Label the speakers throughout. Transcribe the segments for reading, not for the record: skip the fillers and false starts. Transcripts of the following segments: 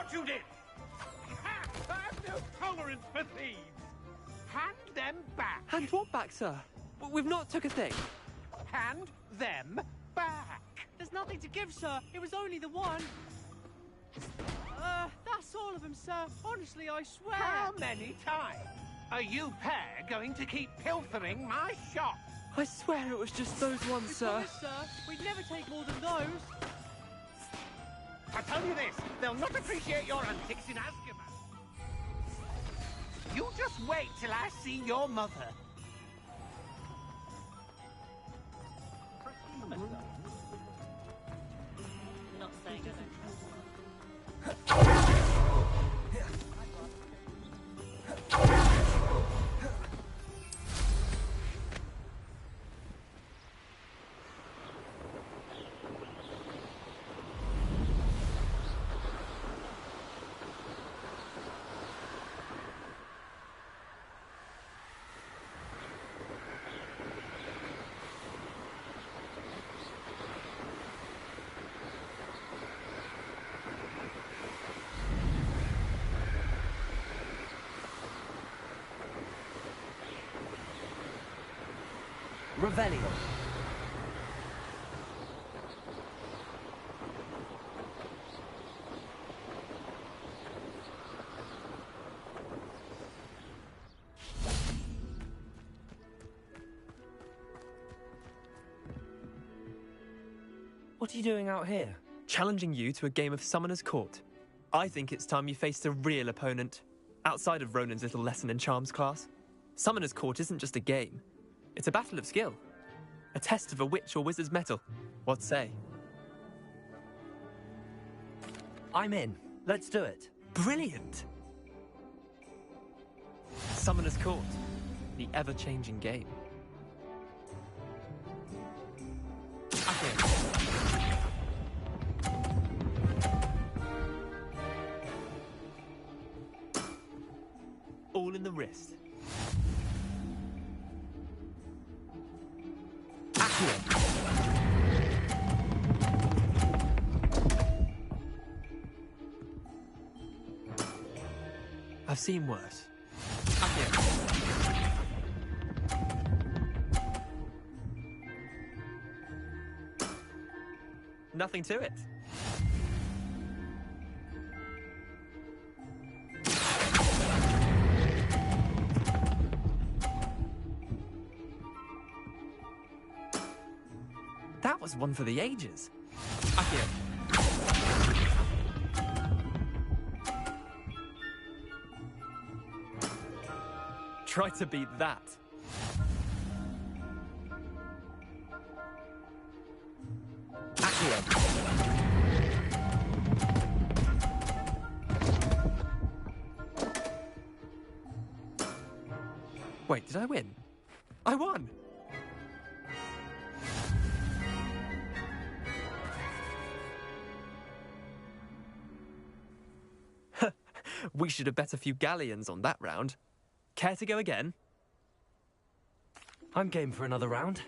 Speaker 1: what you did! I have no tolerance for thieves! Hand them back!
Speaker 2: Hand what back, sir? We've not took a thing.
Speaker 1: Hand them back!
Speaker 3: There's nothing to give, sir. It was only the one. That's all of them, sir. Honestly, I swear.
Speaker 1: How many times are you pair going to keep pilfering my shop?
Speaker 2: I swear it was just those ones,
Speaker 3: We
Speaker 2: sir.
Speaker 3: promise, sir. We'd never take more than those.
Speaker 1: I tell you this, they'll not appreciate your antics in Azkaban. You just wait till I see your mother.
Speaker 4: Not saying I don't trust.
Speaker 5: Revelio. What are you doing out here?
Speaker 2: Challenging you to a game of Summoner's Court. I think it's time you faced a real opponent, outside of Ronan's little lesson in charms class. Summoner's Court isn't just a game. It's a battle of skill. A test of a witch or wizard's mettle. What say?
Speaker 5: I'm in. Let's do it.
Speaker 2: Brilliant! Summoner's Court. The ever-changing game. Okay. All in the wrist. I've seen worse. Nothing to it. That was one for the ages. Akio. Try to beat that. Akio. Wait, did I win? I won! We should have bet a few galleons on that round. Care to go again?
Speaker 5: I'm game for another round.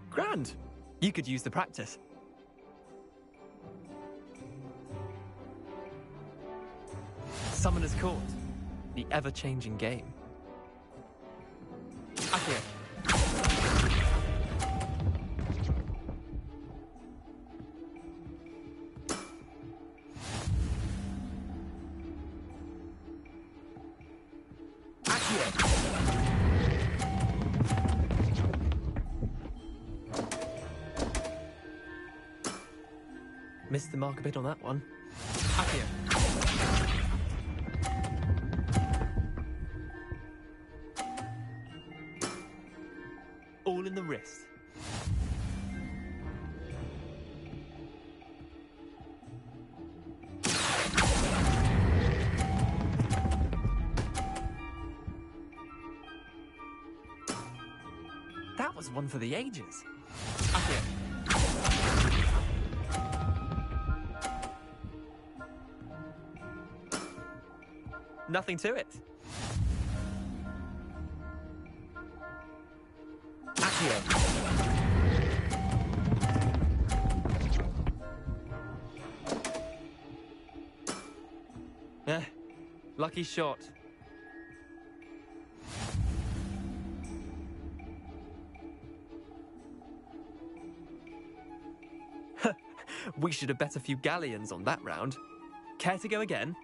Speaker 2: Grand. You could use the practice. Summoner's Court. The ever-changing game. Akio. Missed the mark a bit on that one. Akio. All in the wrist. That was one for the ages. Akio. Nothing to it. Akio. Lucky shot. We should have bet a few galleons on that round. Care to go again?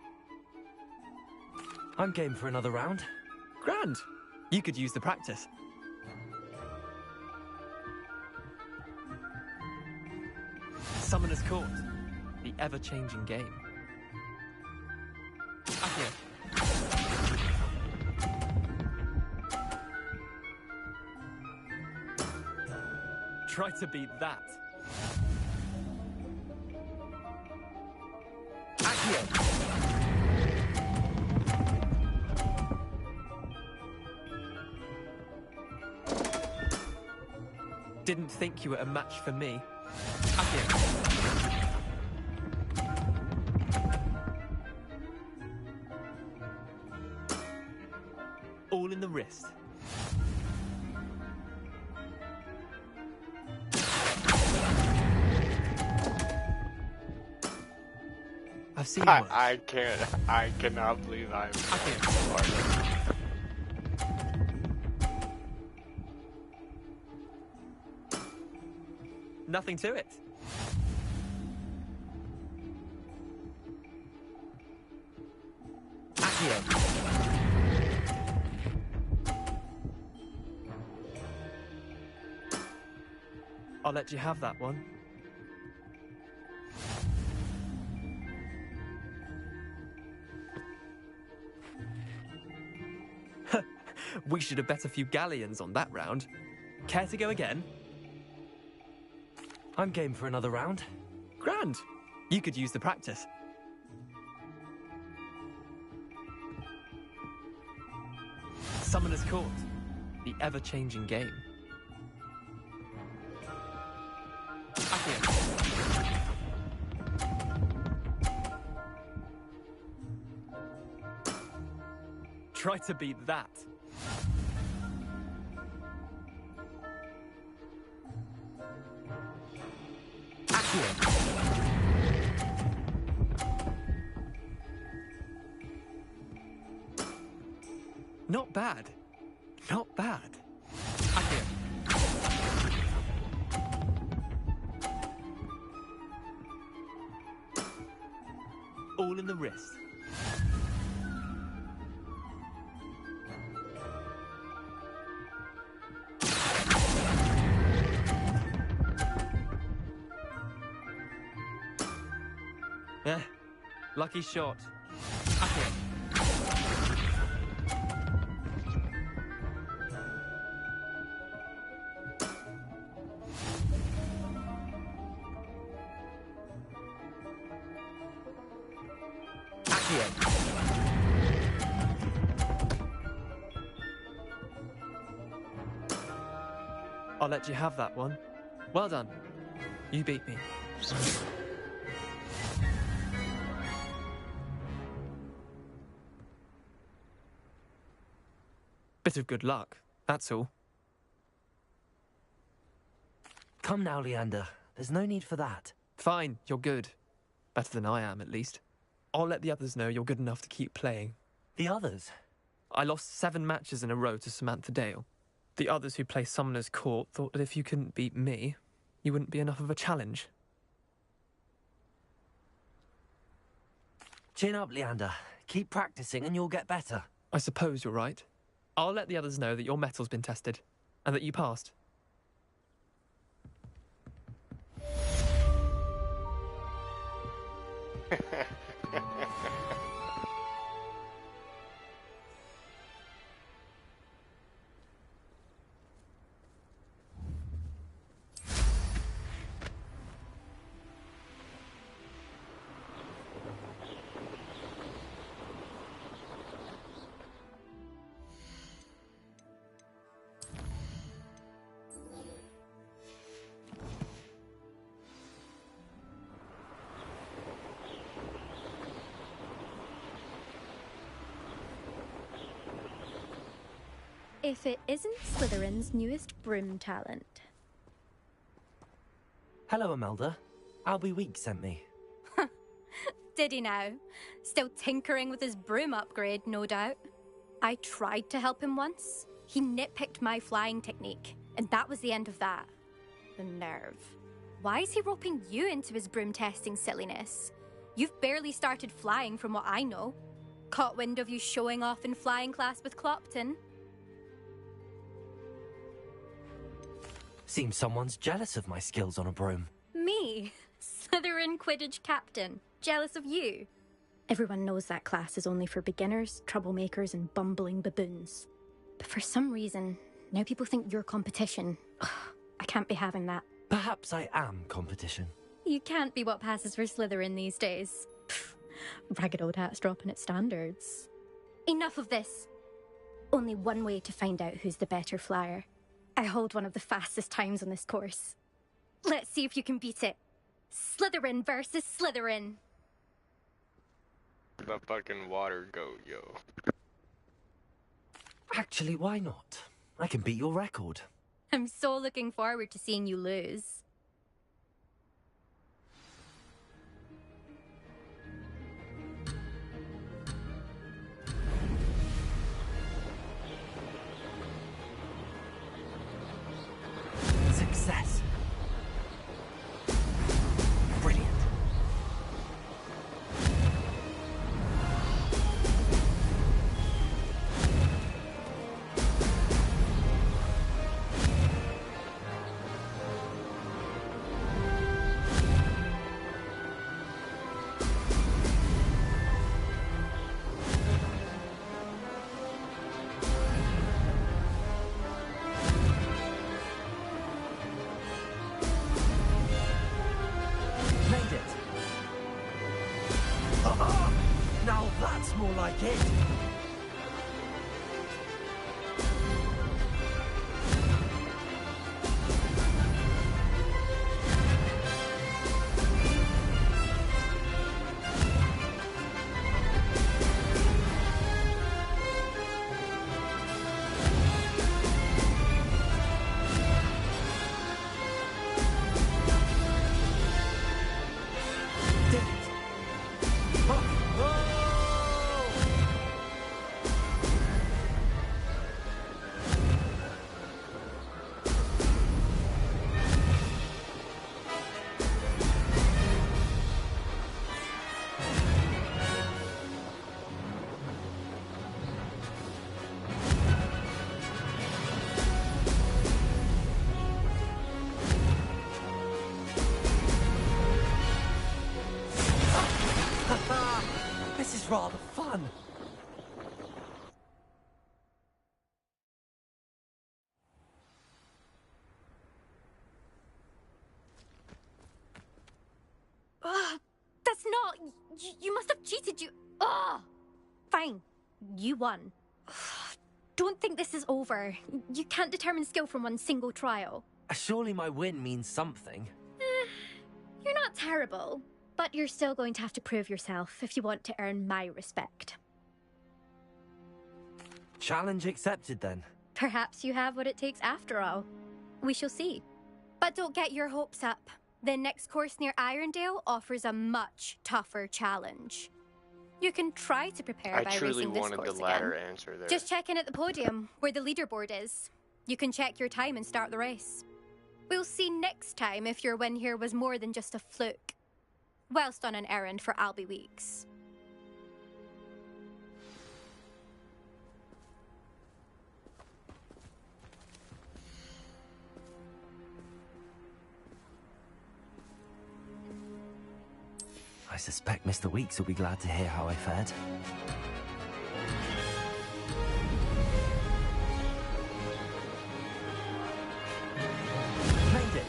Speaker 5: I'm game for another round.
Speaker 2: Grand. You could use the practice. Summoner's Court. The ever-changing game. Accio. Try to beat that. Accio. Didn't think you were a match for me. Accio. All in the wrist. I've seen worse.
Speaker 6: I cannot believe I'm so
Speaker 2: Accio.
Speaker 6: hard.
Speaker 2: Nothing to it. Accio. I'll let you have that one. We should have bet a few galleons on that round. Care to go again?
Speaker 5: I'm game for another round.
Speaker 2: Grand. You could use the practice. Summoner's Court. The ever-changing game. Accio. Try to beat that. Accio. Not bad. Not bad. Accio. All in the wrist. Lucky shot. Accio. Accio. I'll let you have that one. Well done. You beat me. Bit of good luck, that's all.
Speaker 5: Come now, Leander. There's no need for that.
Speaker 2: Fine, you're good. Better than I am, at least. I'll let the others know you're good enough to keep playing.
Speaker 5: The others?
Speaker 2: I lost 7 matches in a row to Samantha Dale. The others who play Summoner's Court thought that if you couldn't beat me, you wouldn't be enough of a challenge.
Speaker 5: Chin up, Leander. Keep practicing and you'll get better.
Speaker 2: I suppose you're right. I'll let the others know that your metal's been tested, and that you passed.
Speaker 7: If it isn't Slytherin's newest broom talent.
Speaker 5: Hello, Imelda. Albie Weeks sent me.
Speaker 7: Did he now? Still tinkering with his broom upgrade, no doubt. I tried to help him once. He nitpicked my flying technique, and that was the end of that. The nerve. Why is he roping you into his broom testing silliness? You've barely started flying from what I know. Caught wind of you showing off in flying class with Clopton.
Speaker 5: Seems someone's jealous of my skills on a broom.
Speaker 7: Me? Slytherin Quidditch captain. Jealous of you? Everyone knows that class is only for beginners, troublemakers, and bumbling baboons. But for some reason, now people think you're competition. Ugh, I can't be having that.
Speaker 5: Perhaps I am competition.
Speaker 7: You can't be what passes for Slytherin these days. Pfft, ragged old hat's dropping its standards. Enough of this. Only one way to find out who's the better flyer. I hold one of the fastest times on this course. Let's see if you can beat it. Slytherin versus Slytherin.
Speaker 6: The fucking water goat, yo.
Speaker 5: Actually, why not? I can beat your record.
Speaker 7: I'm so looking forward to seeing you lose.
Speaker 5: Success. Brilliant. Now that's more like it. This is rather fun.
Speaker 7: That's not... You must have cheated, you... Ugh! Fine. You won. Don't think this is over. You can't determine skill from one single trial.
Speaker 5: Surely my win means something.
Speaker 7: You're not terrible, but you're still going to have to prove yourself if you want to earn my respect.
Speaker 5: Challenge accepted then.
Speaker 7: Perhaps you have what it takes after all. We shall see. But don't get your hopes up. The next course near Irondale offers a much tougher challenge. You can try to prepare
Speaker 6: I
Speaker 7: by
Speaker 6: truly
Speaker 7: racing this
Speaker 6: wanted
Speaker 7: course
Speaker 6: the latter
Speaker 7: again.
Speaker 6: answer there.
Speaker 7: Just check in at the podium, where the leaderboard is. You can check your time and start the race. We'll see next time if your win here was more than just a fluke. Whilst on an errand for Albie Weeks.
Speaker 5: I suspect Mr. Weeks will be glad to hear how I fared. Made it!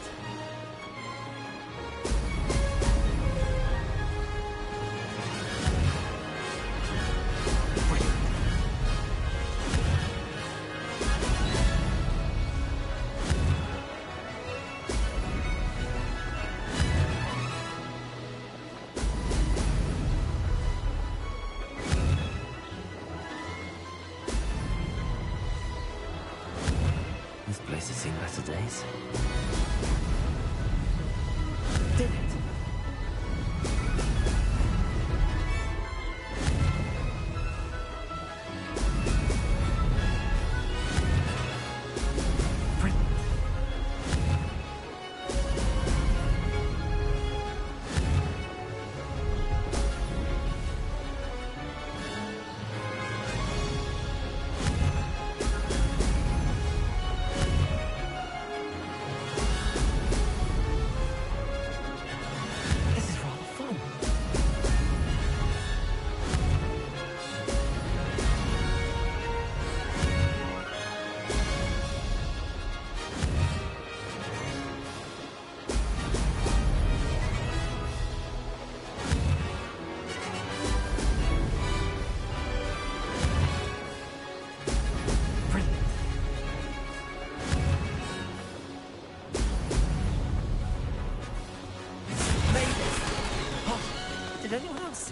Speaker 5: This place has seen better days. Did it!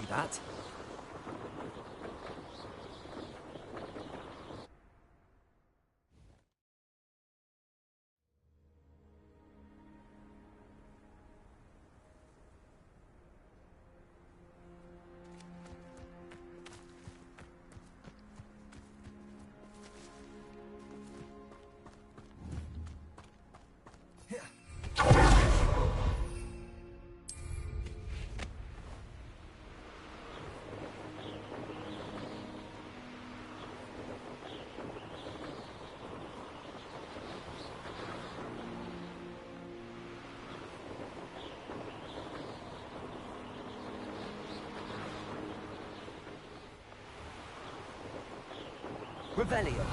Speaker 5: that. Revelio.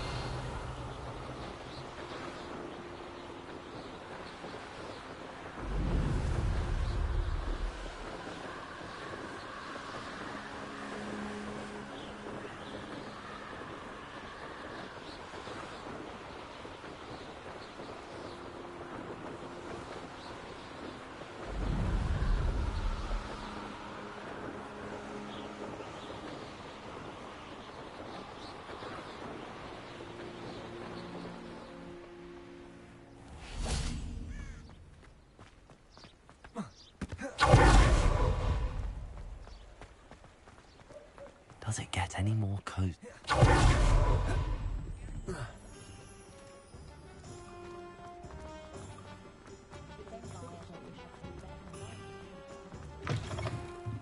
Speaker 5: Does it get any more cozy?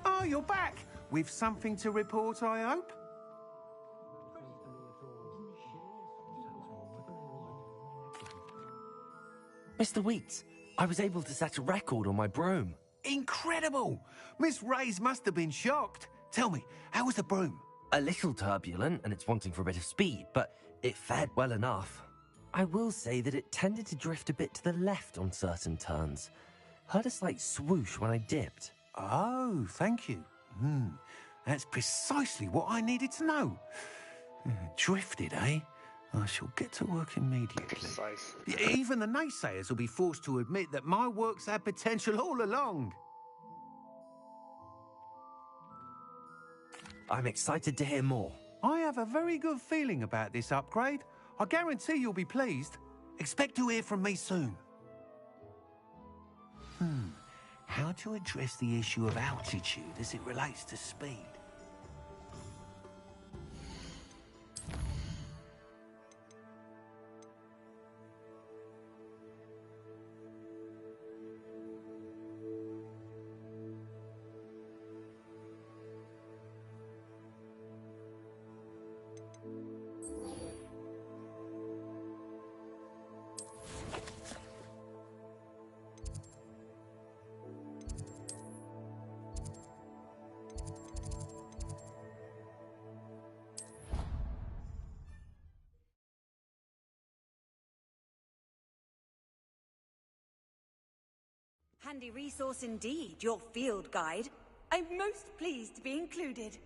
Speaker 1: Oh, you're back! With something to report, I hope?
Speaker 5: Mr. Weeks, I was able to set a record on my broom.
Speaker 1: Incredible! Miss Reyes must have been shocked. Tell me, how was the broom?
Speaker 5: A little turbulent, and it's wanting for a bit of speed, but it fared well enough. I will say that it tended to drift a bit to the left on certain turns. Heard a slight swoosh when I dipped.
Speaker 1: Oh, thank you. That's precisely what I needed to know. Drifted, eh? I shall get to work immediately.
Speaker 6: Precisely.
Speaker 1: Even the naysayers will be forced to admit that my work's had potential all along.
Speaker 5: I'm excited to hear more.
Speaker 1: I have a very good feeling about this upgrade. I guarantee you'll be pleased. Expect to hear from me soon. How to address the issue of altitude as it relates to speed?
Speaker 8: Handy resource indeed, your field guide. I'm most pleased to be included.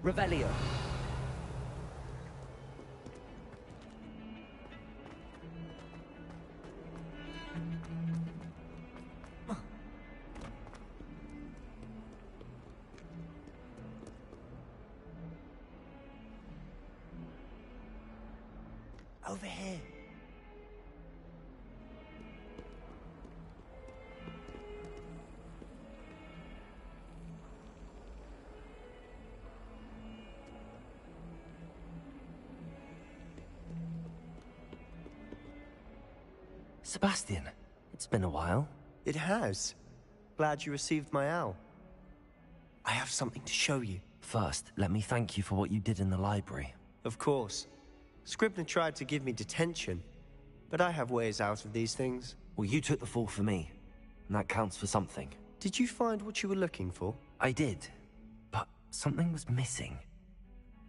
Speaker 5: Revelio. Over here. Sebastian, It's been a while.
Speaker 9: It has. Glad you received my owl. I have something to show you.
Speaker 5: First, let me thank you for what you did in the library.
Speaker 9: Of course. Scribner tried to give me detention, but I have ways out of these things.
Speaker 5: Well, you took the fall for me, and that counts for something.
Speaker 9: Did you find what you were looking for?
Speaker 5: I did, but something was missing.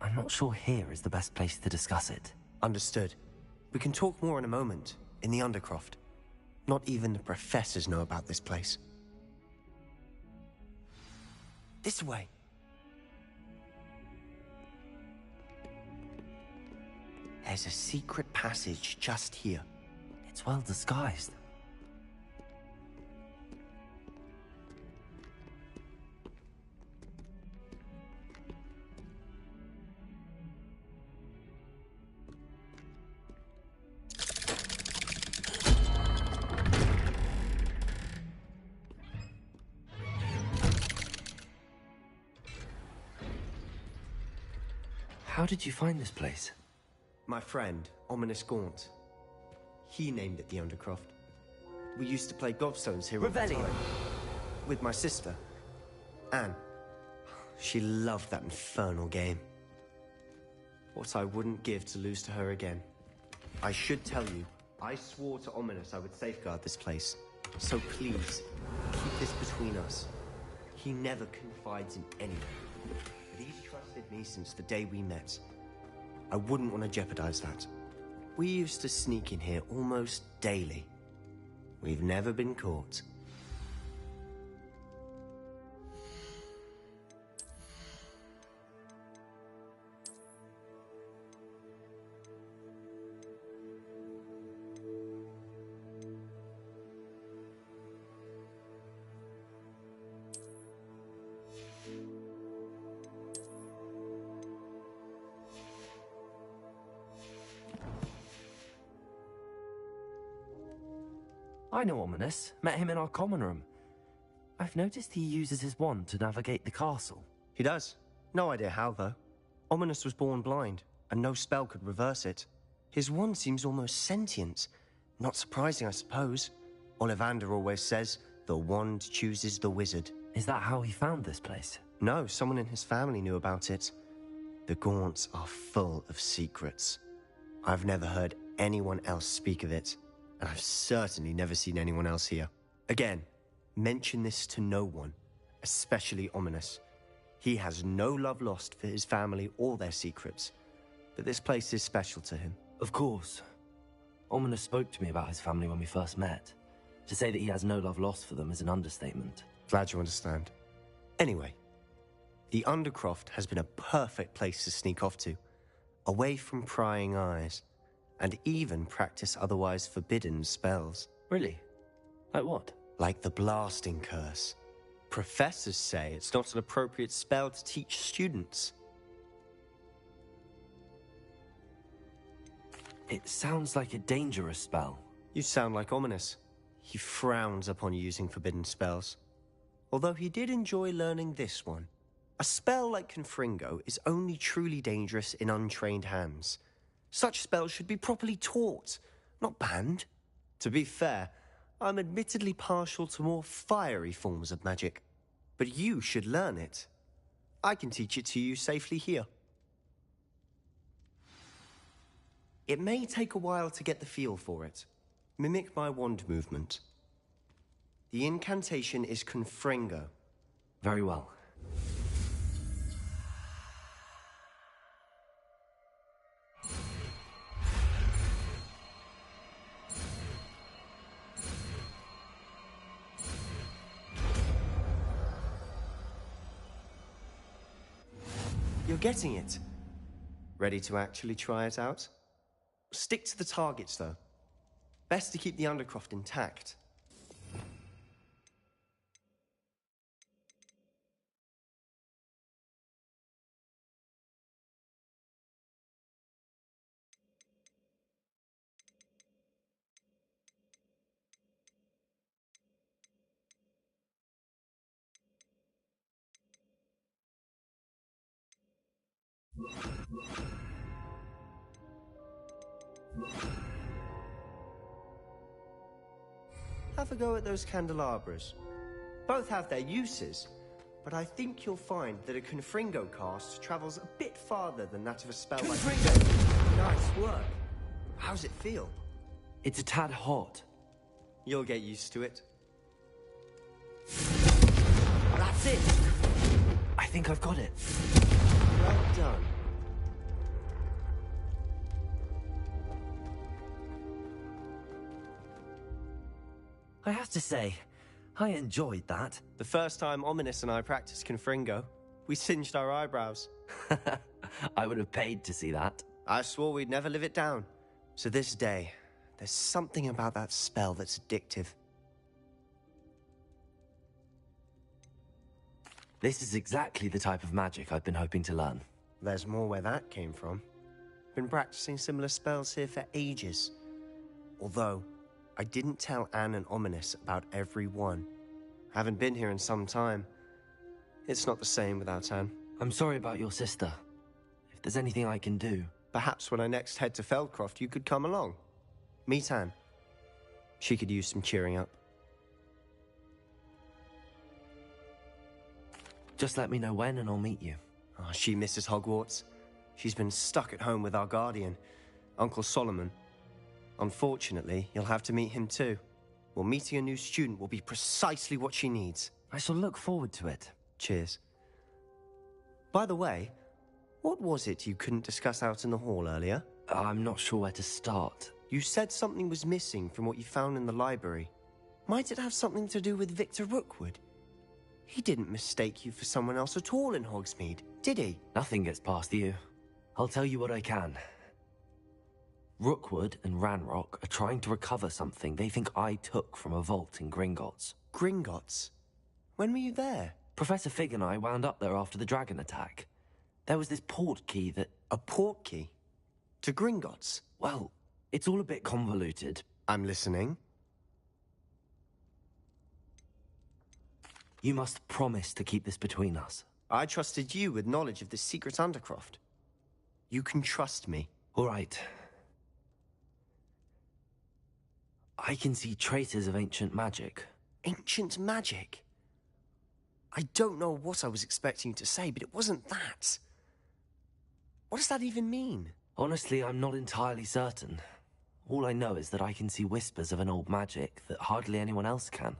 Speaker 5: I'm not sure here is the best place to discuss it.
Speaker 9: Understood. We can talk more in a moment, in the Undercroft. Not even the professors know about this place. This way. There's a secret passage just here.
Speaker 5: It's well disguised. How did you find this place?
Speaker 9: My friend, Ominous Gaunt. He named it the Undercroft. We used to play gobstones here all the
Speaker 5: Revelio.
Speaker 9: time. With my sister, Anne. She loved that infernal game. What I wouldn't give to lose to her again. I should tell you, I swore to Ominous I would safeguard this place. So please, keep this between us. He never confides in anyone. But he's trusted me since the day we met. I wouldn't want to jeopardize that. We used to sneak in here almost daily. We've never been caught.
Speaker 5: I know Ominous. Met him in our common room. I've noticed he uses his wand to navigate the castle.
Speaker 9: He does. No idea how, though. Ominous was born blind, and no spell could reverse it. His wand seems almost sentient. Not surprising, I suppose. Ollivander always says, the wand chooses the wizard.
Speaker 5: Is that how he found this place?
Speaker 9: No, someone in his family knew about it. The Gaunts are full of secrets. I've never heard anyone else speak of it, and I've certainly never seen anyone else here. Again, mention this to no one, especially Ominous. He has no love lost for his family or their secrets, but this place is special to him.
Speaker 5: Of course. Ominous spoke to me about his family when we first met. To say that he has no love lost for them is an understatement.
Speaker 9: Glad you understand. Anyway, the Undercroft has been a perfect place to sneak off to, away from prying eyes, and even practice otherwise forbidden spells.
Speaker 5: Really? Like what?
Speaker 9: Like the blasting curse. Professors say it's not an appropriate spell to teach students.
Speaker 5: It sounds like a dangerous spell.
Speaker 9: You sound like Ominous. He frowns upon using forbidden spells. Although he did enjoy learning this one. A spell like Confringo is only truly dangerous in untrained hands. Such spells should be properly taught, not banned. To be fair, I'm admittedly partial to more fiery forms of magic. But you should learn it. I can teach it to you safely here. It may take a while to get the feel for it. Mimic my wand movement. The incantation is Confringo.
Speaker 5: Very well.
Speaker 9: You're getting it. Ready to actually try it out? Stick to the targets, though. Best to keep the Undercroft intact. have a go at those candelabras. Both have their uses, but I think you'll find that a Confringo cast travels a bit farther than that of a spell like... Confringo! Nice work. How's it feel?
Speaker 5: It's a tad hot.
Speaker 9: You'll get used to it.
Speaker 5: That's it! I think I've got it.
Speaker 9: Well done.
Speaker 5: I have to say, I enjoyed that.
Speaker 9: The first time Ominous and I practiced Confringo, we singed our eyebrows.
Speaker 5: I would have paid to see that.
Speaker 9: I swore we'd never live it down. So this day, there's something about that spell that's addictive.
Speaker 5: This is exactly the type of magic I've been hoping to learn.
Speaker 9: There's more where that came from. Been practicing similar spells here for ages. Although, I didn't tell Anne and Ominous about every one. Haven't been here in some time. It's not the same without Anne.
Speaker 5: I'm sorry about your sister. If there's anything I can do...
Speaker 9: Perhaps when I next head to Feldcroft, you could come along. Meet Anne. She could use some cheering up.
Speaker 5: Just let me know when and I'll meet you.
Speaker 9: Oh, she misses Hogwarts. She's been stuck at home with our guardian, Uncle Solomon. Unfortunately, you'll have to meet him too. Well, meeting a new student will be precisely what she needs.
Speaker 5: I shall look forward to it.
Speaker 9: Cheers. By the way, what was it you couldn't discuss out in the hall earlier?
Speaker 5: I'm not sure where to start.
Speaker 9: You said something was missing from what you found in the library. Might it have something to do with Victor Rookwood? He didn't mistake you for someone else at all in Hogsmeade, did he?
Speaker 5: Nothing gets past you. I'll tell you what I can. Rookwood and Ranrock are trying to recover something they think I took from a vault in Gringotts.
Speaker 9: Gringotts? When were you there?
Speaker 5: Professor Fig and I wound up there after the dragon attack. There was this port key that...
Speaker 9: A port key? To Gringotts?
Speaker 5: Well, it's all a bit convoluted.
Speaker 9: I'm listening.
Speaker 5: You must promise to keep this between us.
Speaker 9: I trusted you with knowledge of this secret undercroft. You can trust me.
Speaker 5: All right. I can see traces of ancient magic.
Speaker 9: Ancient magic? I don't know what I was expecting you to say, but it wasn't that. What does that even mean?
Speaker 5: Honestly, I'm not entirely certain. All I know is that I can see whispers of an old magic that hardly anyone else can.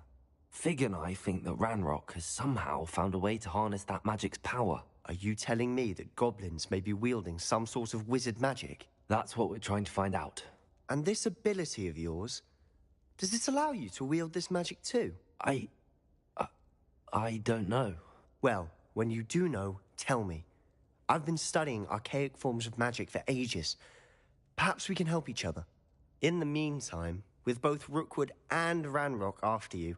Speaker 5: Fig and I think that Ranrock has somehow found a way to harness that magic's power.
Speaker 9: Are you telling me that goblins may be wielding some sort of wizard magic?
Speaker 5: That's what we're trying to find out.
Speaker 9: And this ability of yours, does it allow you to wield this magic too?
Speaker 5: I don't know.
Speaker 9: Well, when you do know, tell me. I've been studying archaic forms of magic for ages. Perhaps we can help each other. In the meantime, with both Rookwood and Ranrock after you,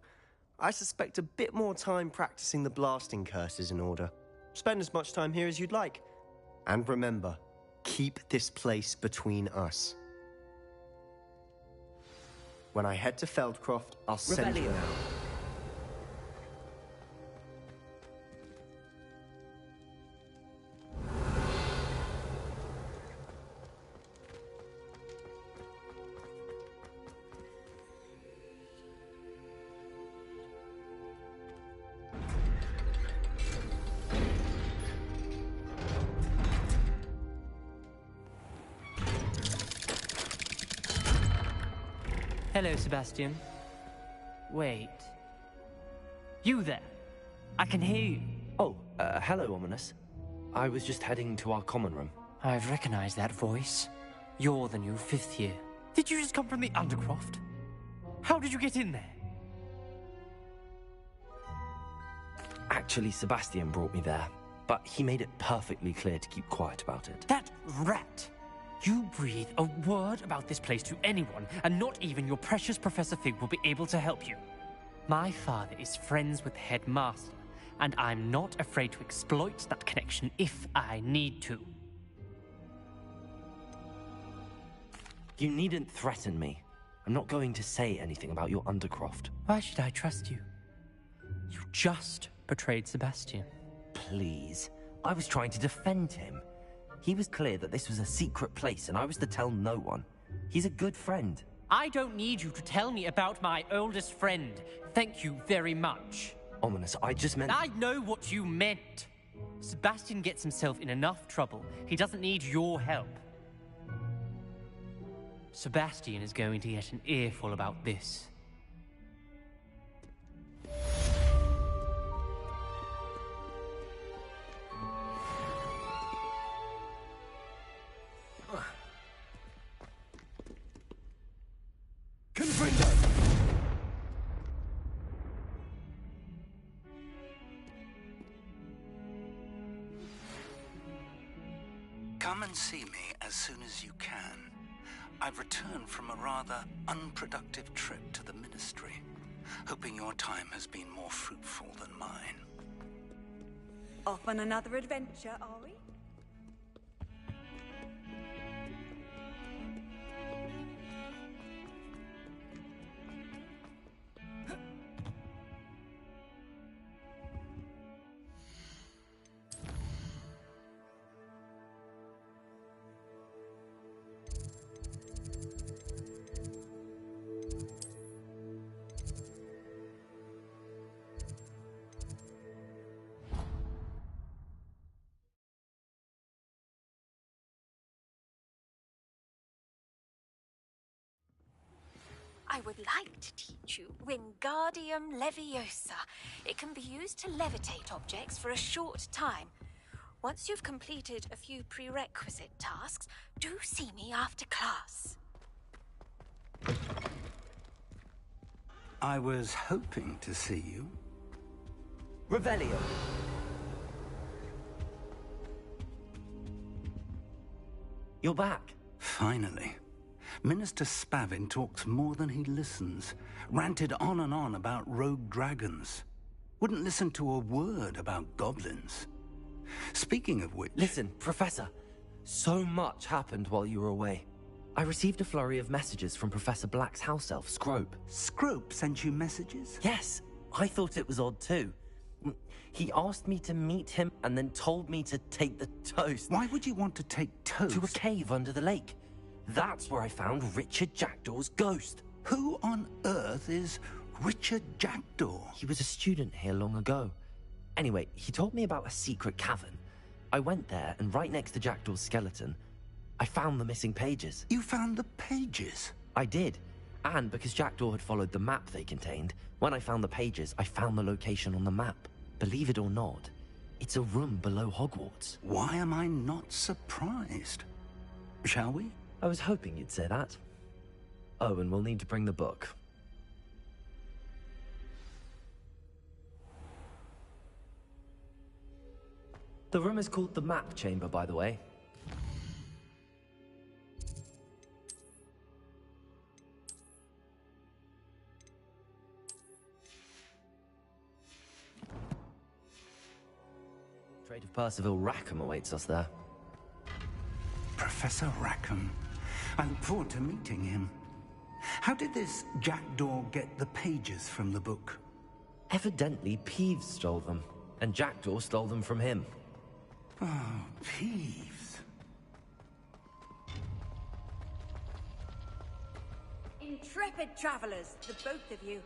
Speaker 9: I suspect a bit more time practicing the blasting curse is in order. Spend as much time here as you'd like. And remember, keep this place between us. When I head to Feldcroft, I'll send you out.
Speaker 3: Hello, Sebastian. Wait. You there? I can hear you.
Speaker 5: Oh, hello, Ominous. I was just heading to our common room.
Speaker 3: I've recognized that voice. You're the new fifth year. Did you just come from the Undercroft? How did you get in there?
Speaker 5: Actually, Sebastian brought me there, but he made it perfectly clear to keep quiet about it.
Speaker 3: That rat! You breathe a word about this place to anyone, and not even your precious Professor Fig will be able to help you. My father is friends with the headmaster, and I'm not afraid to exploit that connection if I need to.
Speaker 5: You needn't threaten me. I'm not going to say anything about your Undercroft.
Speaker 3: Why should I trust you? You just betrayed Sebastian.
Speaker 5: Please. I was trying to defend him. He was clear that this was a secret place and I was to tell no one. He's a good friend.
Speaker 3: I don't need you to tell me about my oldest friend. Thank you very much.
Speaker 5: Ominous, I just meant...
Speaker 3: I know what you meant. Sebastian gets himself in enough trouble. He doesn't need your help. Sebastian is going to get an earful about this.
Speaker 10: Come and see me as soon as you can. I've returned from a rather unproductive trip to the Ministry, hoping your time has been more fruitful than mine.
Speaker 8: Off on another adventure, are we?
Speaker 11: I would like to teach you Wingardium Leviosa. It can be used to levitate objects for a short time. Once you've completed a few prerequisite tasks, do see me after class.
Speaker 10: I was hoping to see you.
Speaker 5: Revelio. You're back.
Speaker 10: Finally. Minister Spavin talks more than he listens. Ranted on and on about rogue dragons. Wouldn't listen to a word about goblins. Speaking of which...
Speaker 5: Listen, Professor. So much happened while you were away. I received a flurry of messages from Professor Black's house elf, Scrope.
Speaker 10: Scrope sent you messages?
Speaker 5: Yes. I thought it was odd too. He asked me to meet him and then told me to take the toast.
Speaker 10: Why would you want to take toast?
Speaker 5: To a cave under the lake. That's where I found Richard Jackdaw's ghost.
Speaker 10: Who on earth is Richard Jackdaw?
Speaker 5: He was a student here long ago. Anyway, he told me about a secret cavern. I went there, and right next to Jackdaw's skeleton, I found the missing pages.
Speaker 10: You found the pages?
Speaker 5: I did. And because Jackdaw had followed the map they contained, when I found the pages, I found the location on the map. Believe it or not, it's a room below Hogwarts.
Speaker 10: Why am I not surprised? Shall we?
Speaker 5: I was hoping you'd say that. Oh, and we'll need to bring the book. The room is called the Map Chamber, by the way. Trade of Percival Rackham awaits us there.
Speaker 10: Professor Rackham. I look forward to meeting him. How did this Jackdaw get the pages from the book?
Speaker 5: Evidently, Peeves stole them, and Jackdaw stole them from him.
Speaker 10: Oh, Peeves.
Speaker 8: Intrepid travelers, the both of you.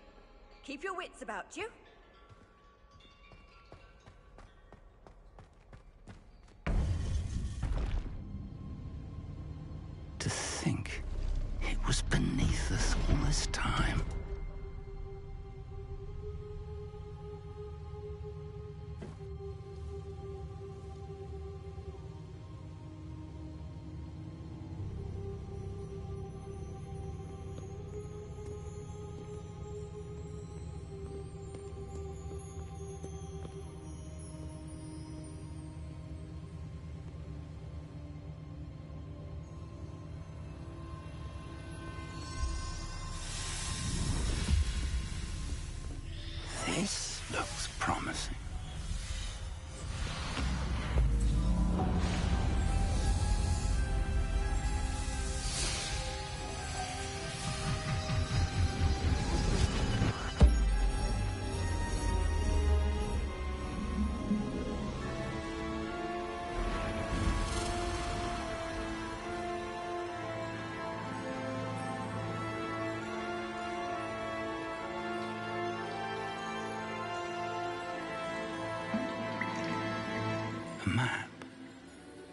Speaker 8: Keep your wits about you.
Speaker 10: To think it was beneath us all this time.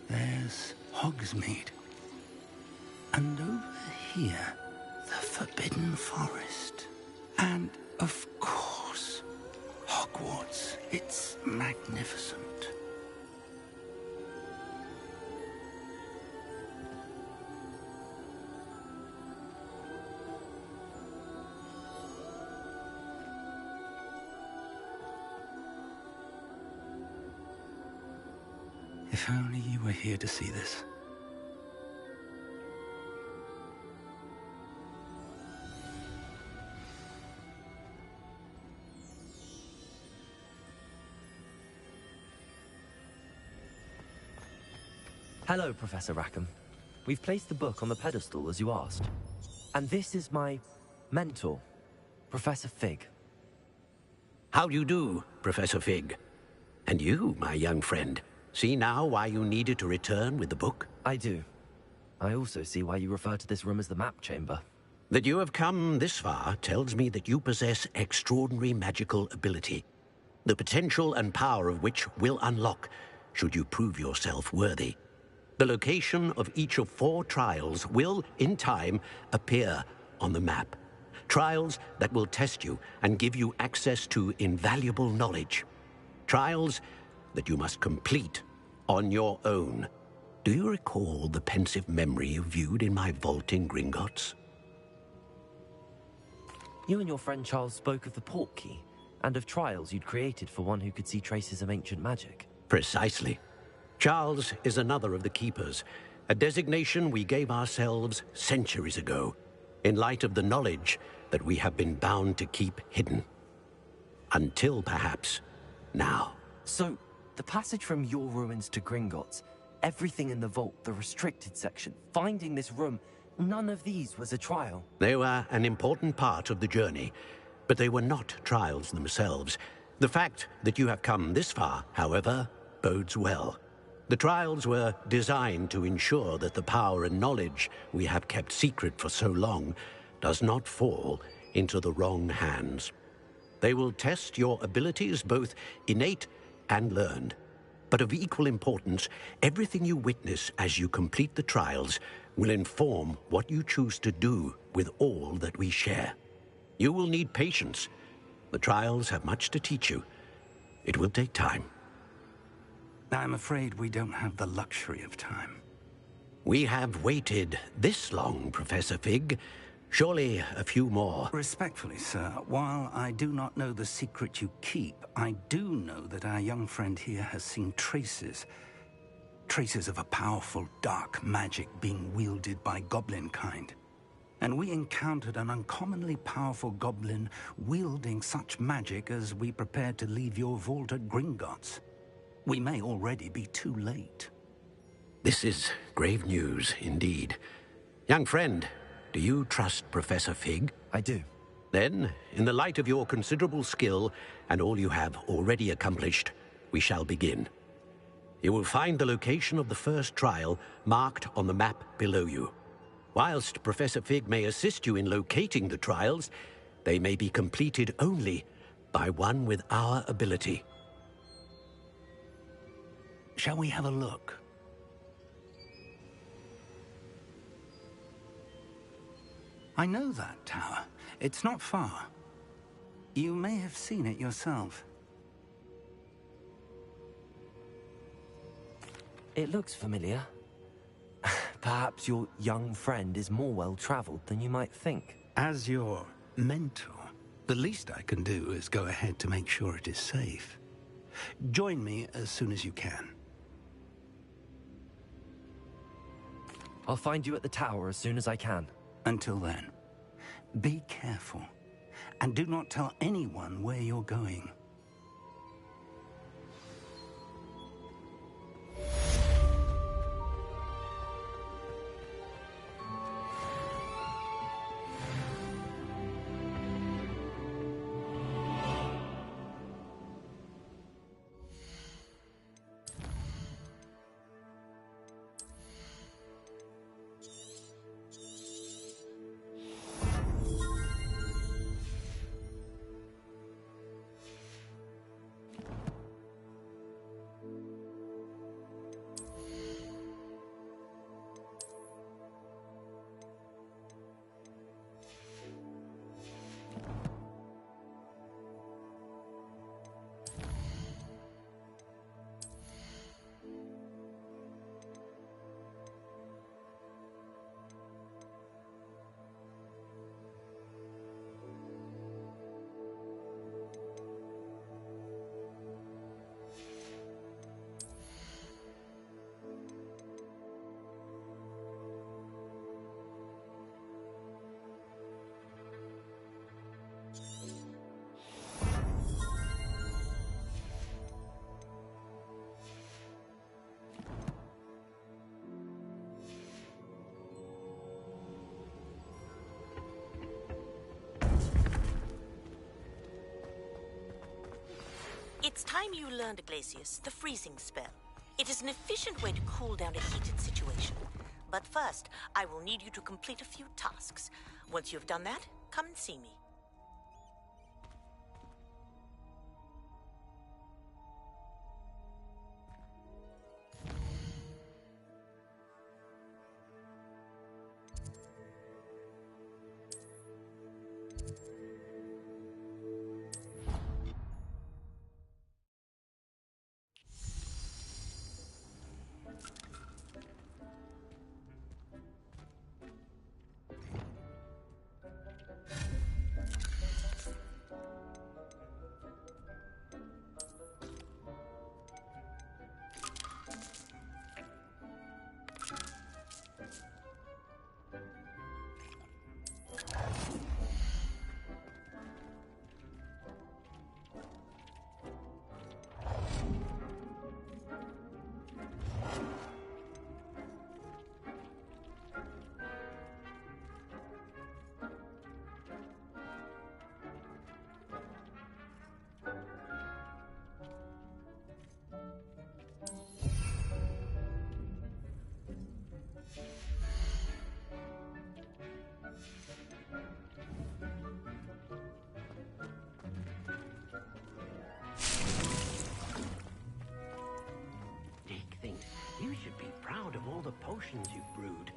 Speaker 10: there's Hogsmeade. And over here, the Forbidden Forest. And, of course, Hogwarts. It's magnificent. If only you were here to see this.
Speaker 5: Hello, Professor Rackham. We've placed the book on the pedestal as you asked. And this is my mentor, Professor Fig.
Speaker 12: How do you do, Professor Fig? And you, my young friend, see now why you needed to return with the book?
Speaker 5: I do. I also see why you refer to this room as the map chamber.
Speaker 12: That you have come this far tells me that you possess extraordinary magical ability, the potential and power of which will unlock should you prove yourself worthy. The location of each of 4 trials will, in time, appear on the map. Trials that will test you and give you access to invaluable knowledge. Trials that you must complete on your own. Do you recall the pensive memory you viewed in my vault in Gringotts?
Speaker 5: You and your friend Charles spoke of the portkey and of trials you'd created for one who could see traces of ancient magic.
Speaker 12: Precisely. Charles is another of the Keepers, a designation we gave ourselves centuries ago, in light of the knowledge that we have been bound to keep hidden. Until, perhaps, now.
Speaker 5: So, the passage from your ruins to Gringotts, everything in the vault, the restricted section, finding this room, none of these was a trial.
Speaker 12: They were an important part of the journey, but they were not trials themselves. The fact that you have come this far, however, bodes well. The trials were designed to ensure that the power and knowledge we have kept secret for so long does not fall into the wrong hands. They will test your abilities, both innate and learned. But of equal importance, everything you witness as you complete the trials will inform what you choose to do with all that we share. You will need patience. The trials have much to teach you. It will take time.
Speaker 10: I'm afraid we don't have the luxury of time.
Speaker 12: We have waited this long, Professor Fig. Surely a few more.
Speaker 10: Respectfully, sir, while I do not know the secret you keep, I do know that our young friend here has seen traces of a powerful dark magic being wielded by goblin kind. And we encountered an uncommonly powerful goblin wielding such magic as we prepared to leave your vault at Gringotts. We may already be too late.
Speaker 12: This is grave news, indeed. Young friend, do you trust Professor Fig?
Speaker 5: I do.
Speaker 12: Then, in the light of your considerable skill and all you have already accomplished, we shall begin. You will find the location of the first trial marked on the map below you. Whilst Professor Fig may assist you in locating the trials, they may be completed only by one with our ability.
Speaker 10: Shall we have a look? I know that tower. It's not far. You may have seen it yourself.
Speaker 5: It looks familiar. Perhaps your young friend is more well-traveled than you might think.
Speaker 10: As your mentor, the least I can do is go ahead to make sure it is safe. Join me as soon as you can.
Speaker 5: I'll find you at the tower as soon as I can.
Speaker 10: Until then, be careful, and do not tell anyone where you're going.
Speaker 13: It's time you learned, Glacius, the freezing spell. It is an efficient way to cool down a heated situation. But first, I will need you to complete a few tasks. Once you've done that, come and see me.
Speaker 12: You should be proud of all the potions you've brewed.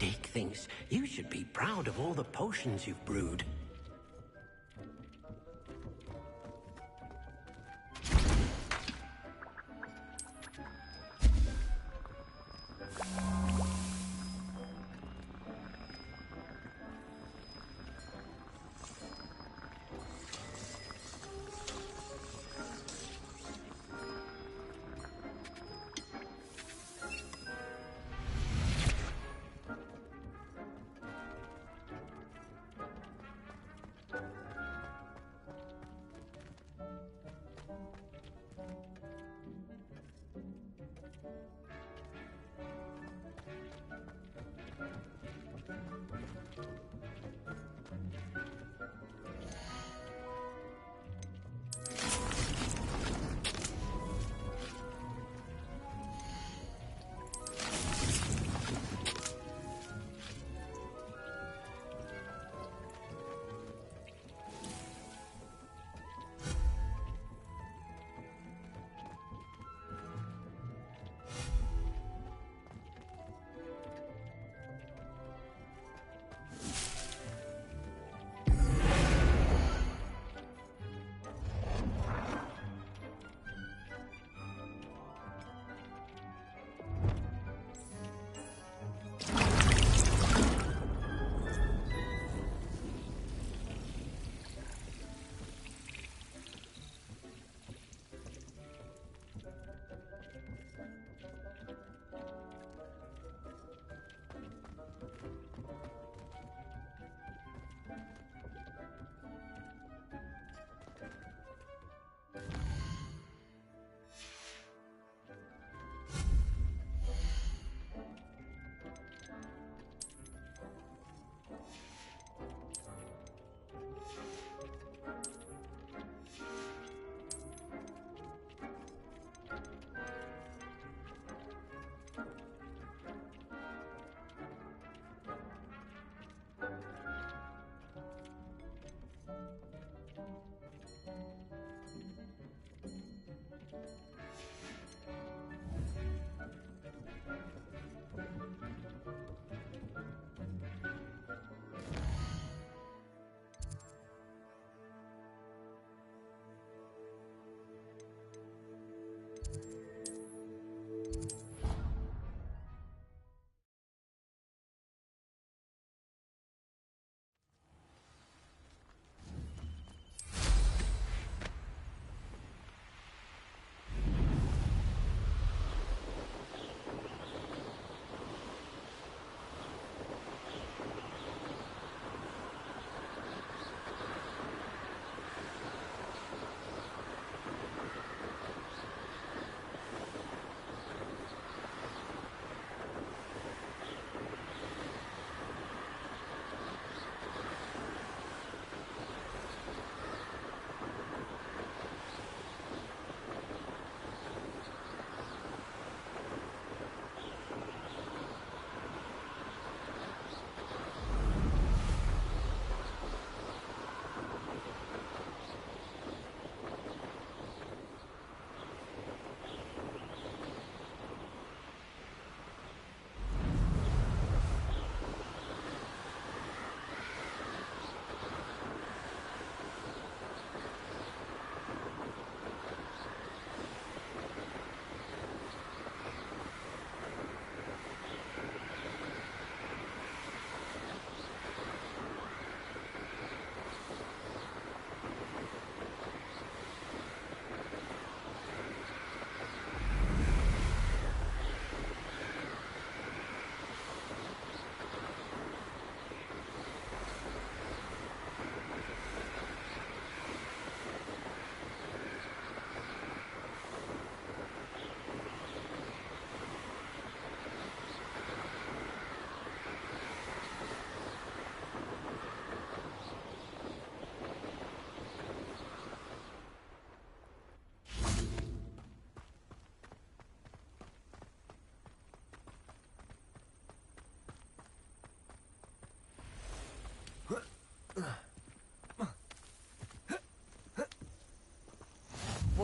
Speaker 12: Deke thinks you should be proud of all the potions you've brewed.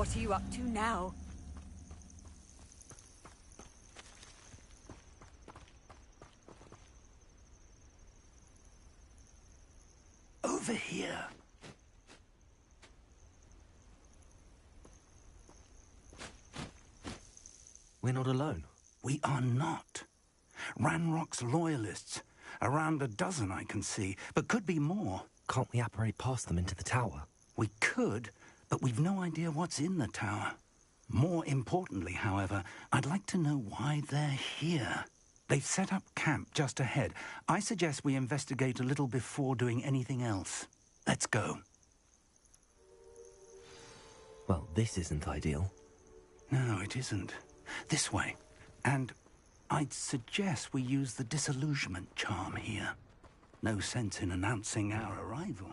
Speaker 8: What are you up to now?
Speaker 10: Over here.
Speaker 5: We're not alone.
Speaker 10: We are not. Ranrock's loyalists. Around a dozen I can see, but could be more.
Speaker 5: Can't we apparate past them into the tower?
Speaker 10: We could, but we've no idea what's in the tower. More importantly, however, I'd like to know why they're here. They've set up camp just ahead. I suggest we investigate a little before doing anything else. Let's go.
Speaker 5: Well, this isn't ideal.
Speaker 10: No, it isn't. This way. And I'd suggest we use the disillusionment charm here. No sense in announcing our arrival.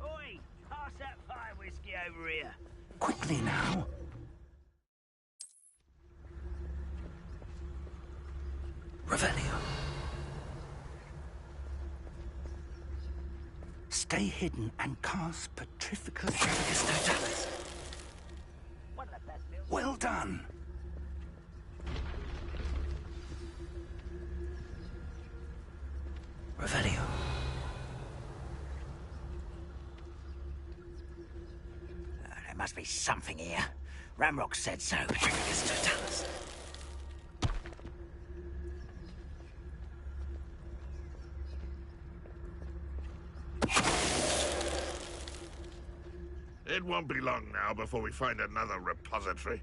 Speaker 14: Oi! Pass that fire whiskey over here.
Speaker 10: Quickly now.
Speaker 5: Revelio.
Speaker 10: Stay hidden and cast Petrificus Totalis. Well done.
Speaker 5: Revelio.
Speaker 14: There must be something here. Ramrock said so.
Speaker 5: Petrificus Totalis.
Speaker 15: It won't be long now before we find another repository.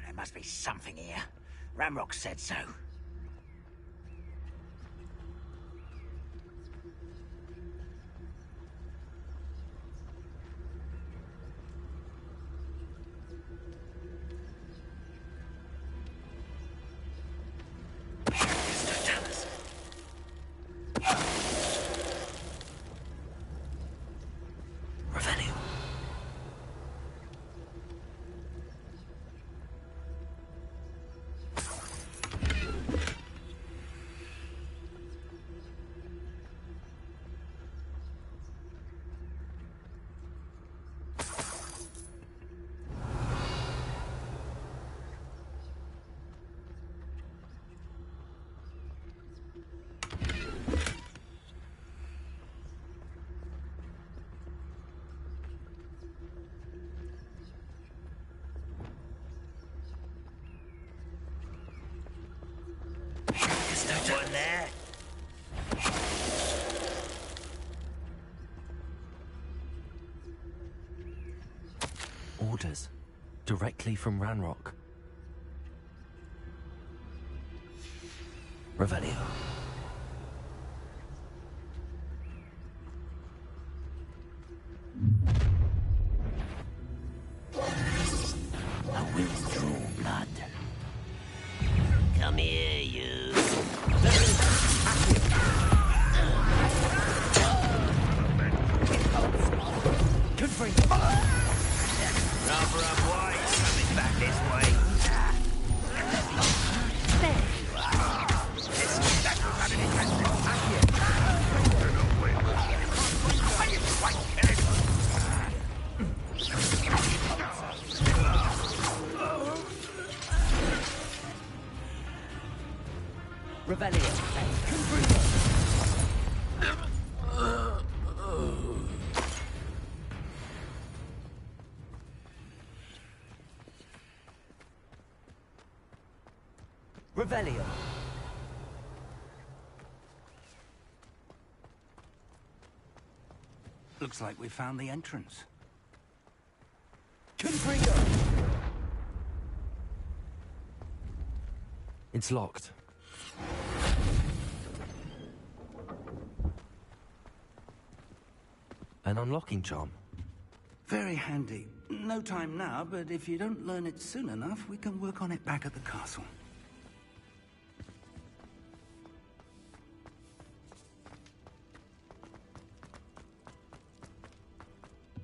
Speaker 14: There must be something here. Ramrock said so. One there.
Speaker 5: Orders. Directly from Ranrock. Revelio.
Speaker 14: A withdrew blood. Come here, you.
Speaker 5: Good for you.
Speaker 14: Rather unwise coming back this way. There you are. This is
Speaker 5: Revelio. Revelio.
Speaker 10: Looks like we found the entrance.
Speaker 5: It's locked. An unlocking charm.
Speaker 10: Very handy. No time now, but if you don't learn it soon enough, we can work on it back at the castle.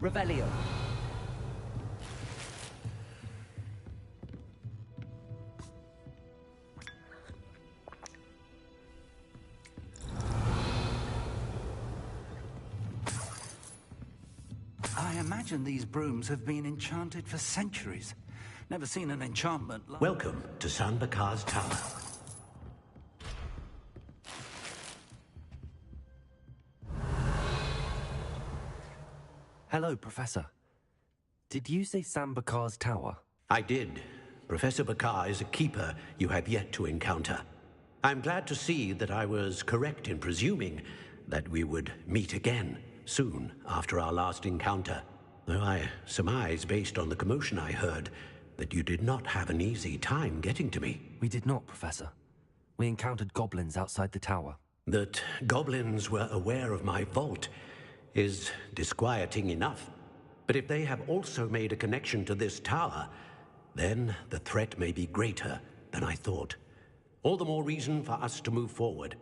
Speaker 5: Revelio.
Speaker 10: I imagine these brooms have been enchanted for centuries. Never seen an enchantment like...
Speaker 12: Welcome to San Bakar's Tower.
Speaker 5: Hello, Professor. Did you say Sam Bakar's tower?
Speaker 12: I did. Professor Bakar is a keeper you have yet to encounter. I'm glad to see that I was correct in presuming that we would meet again soon after our last encounter. Though I surmise, based on the commotion I heard, that you did not have an easy time getting to me.
Speaker 5: We did not, Professor. We encountered goblins outside the tower.
Speaker 12: That goblins were aware of my vault is disquieting enough. But if they have also made a connection to this tower, then the threat may be greater than I thought. All the more reason for us to move forward.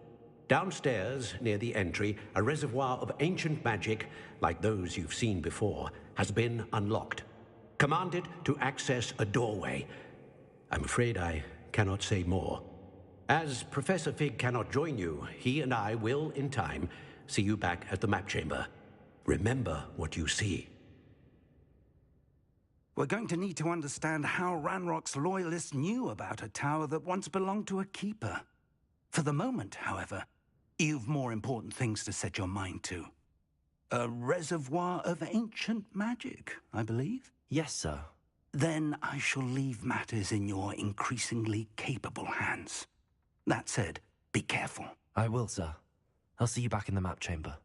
Speaker 12: Downstairs, near the entry, a reservoir of ancient magic, like those you've seen before, has been unlocked. Commanded to access a doorway. I'm afraid I cannot say more. As Professor Fig cannot join you, he and I will, in time, see you back at the map chamber. Remember what you see.
Speaker 10: We're going to need to understand how Ranrock's loyalists knew about a tower that once belonged to a keeper. For the moment, however, you've more important things to set your mind to. A reservoir of ancient magic, I believe?
Speaker 5: Yes, sir.
Speaker 10: Then I shall leave matters in your increasingly capable hands. That said, be careful.
Speaker 5: I will, sir. I'll see you back in the map chamber.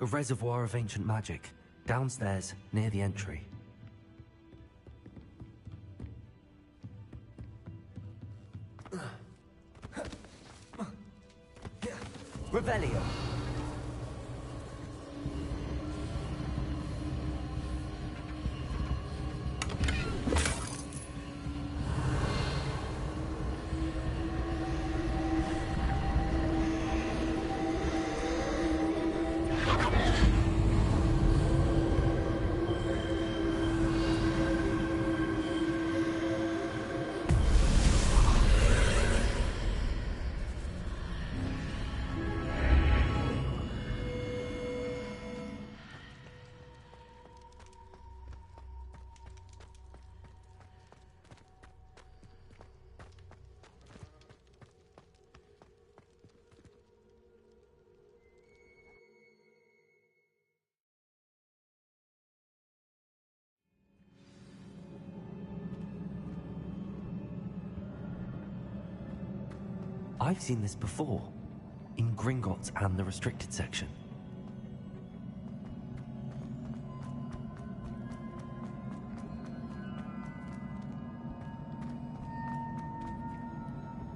Speaker 5: A reservoir of ancient magic, downstairs, near the entry. Revelio. I've seen this before, in Gringotts and the restricted section.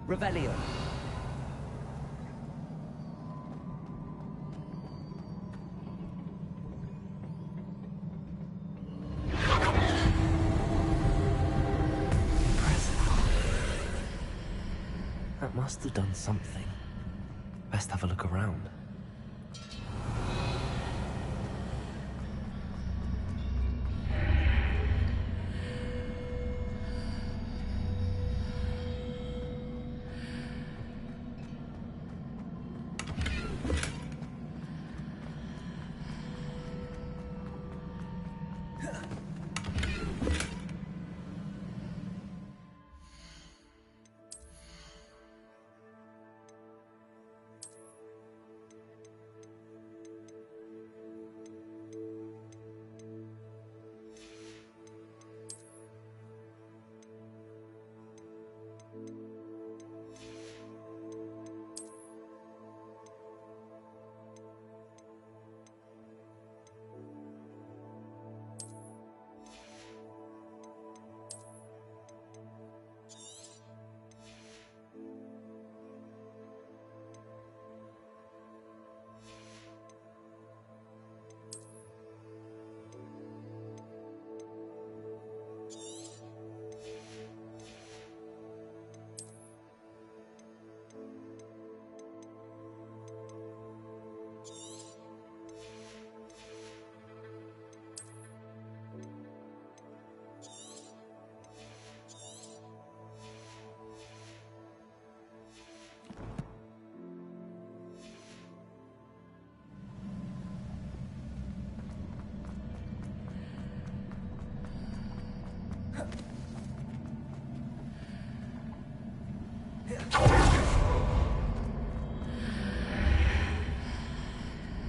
Speaker 5: Revelio. That must have done something. Best have a look around.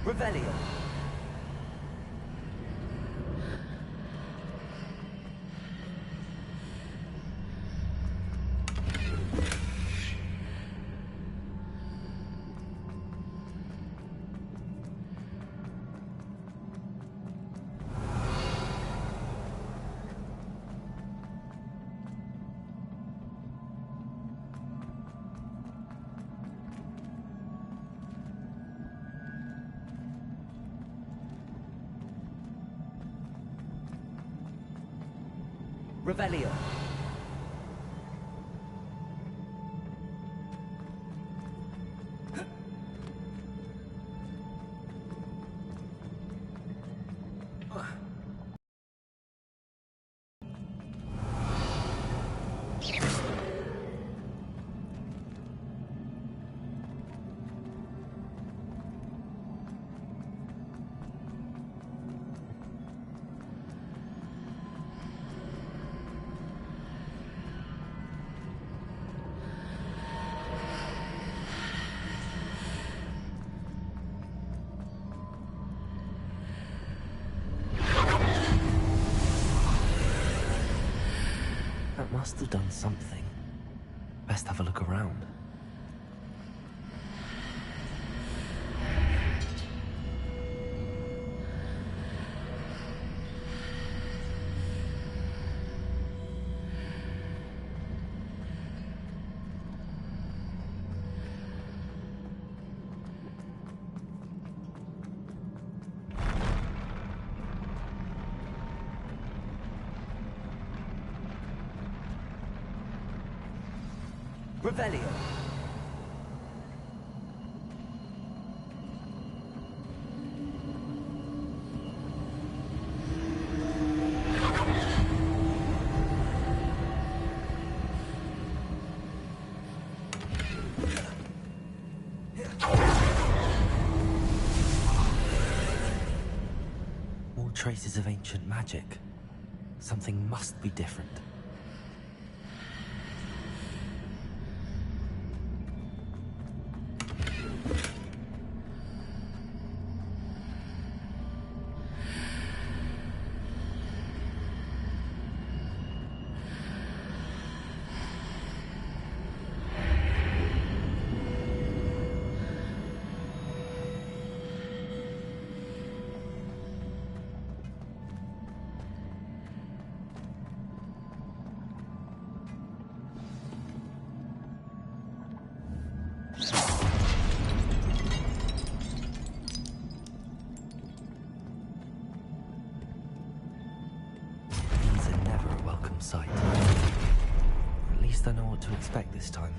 Speaker 5: Revelio. Revelio. That must have done something. Best have a look around. Revelio. More traces of ancient magic. Something must be different. Sight. At least I know what to expect this time.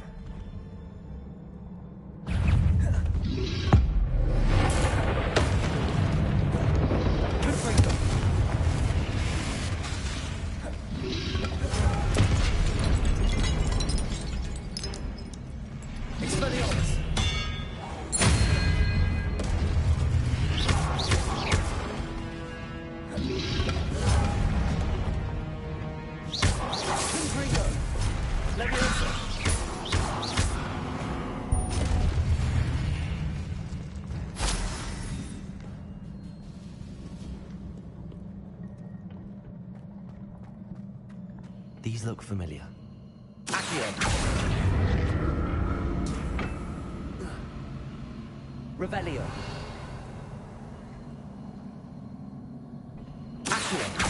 Speaker 5: These look familiar. Accio. Revelio. Accio.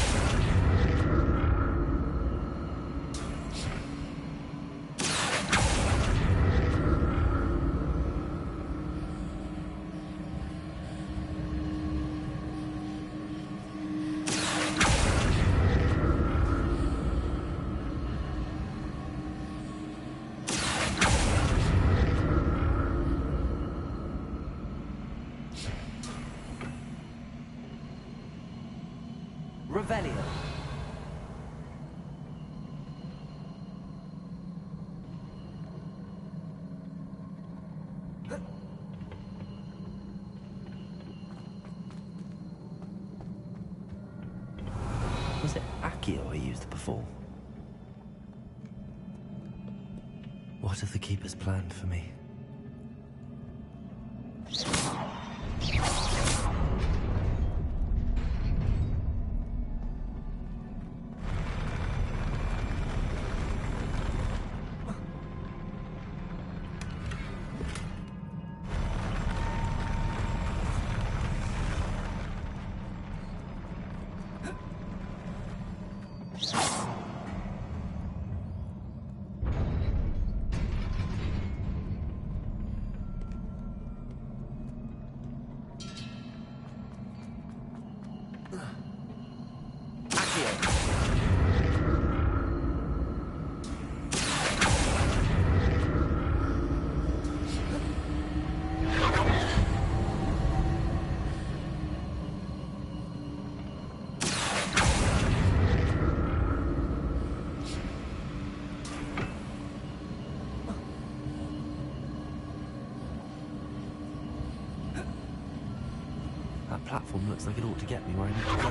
Speaker 5: Revelio. Was it Accio I used before? What have the Keepers planned for me? platform looks like it ought to get me where I need to go.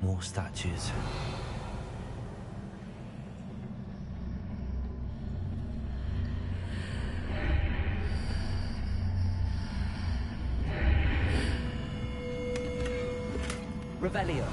Speaker 5: More statues. Revelio.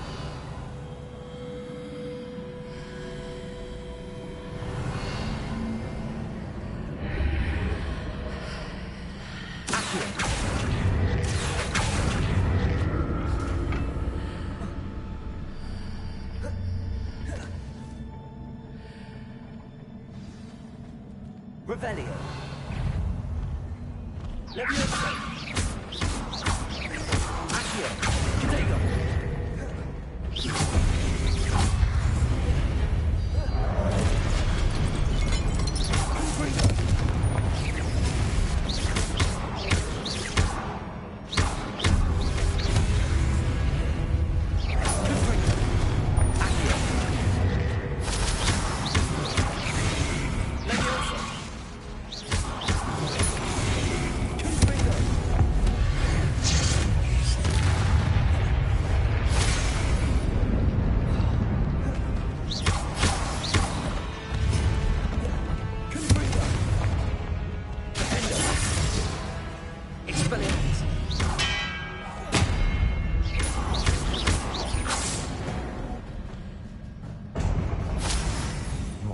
Speaker 5: Revelio. Leviosa. Accio. Prego.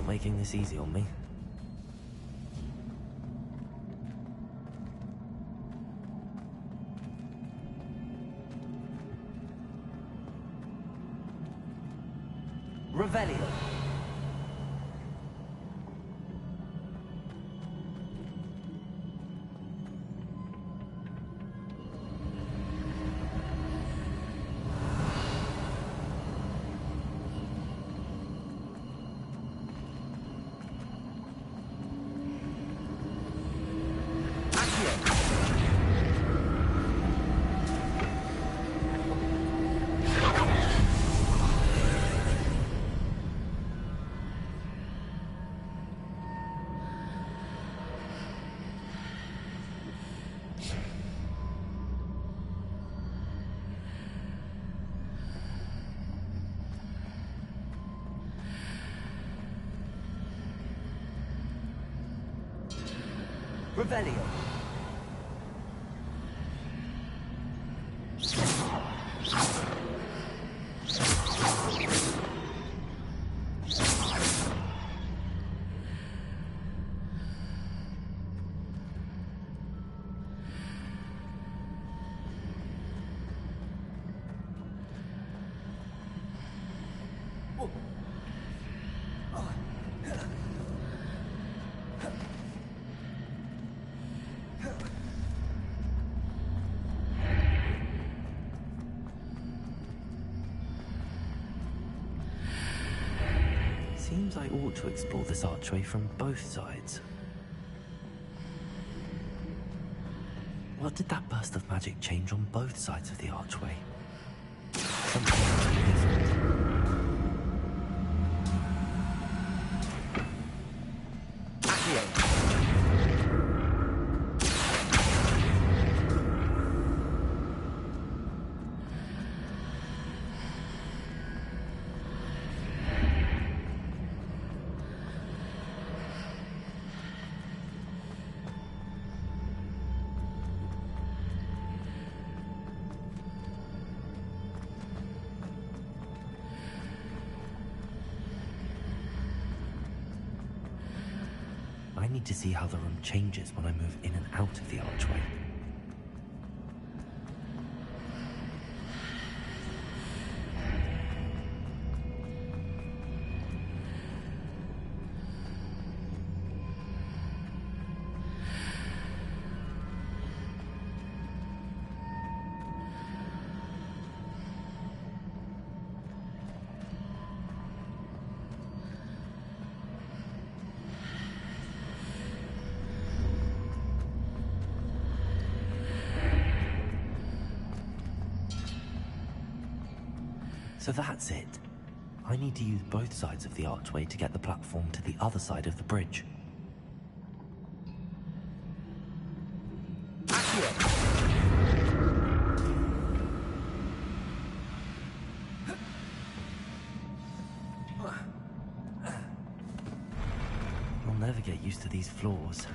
Speaker 5: Making this easy on me. Revelio. Revelio. Seems I ought to explore this archway from both sides. What did that burst of magic change on both sides of the archway? Something different. I need to see how the room changes when I move in and out of the archway. So that's it. I need to use both sides of the archway to get the platform to the other side of the bridge. I'll never get used to these floors.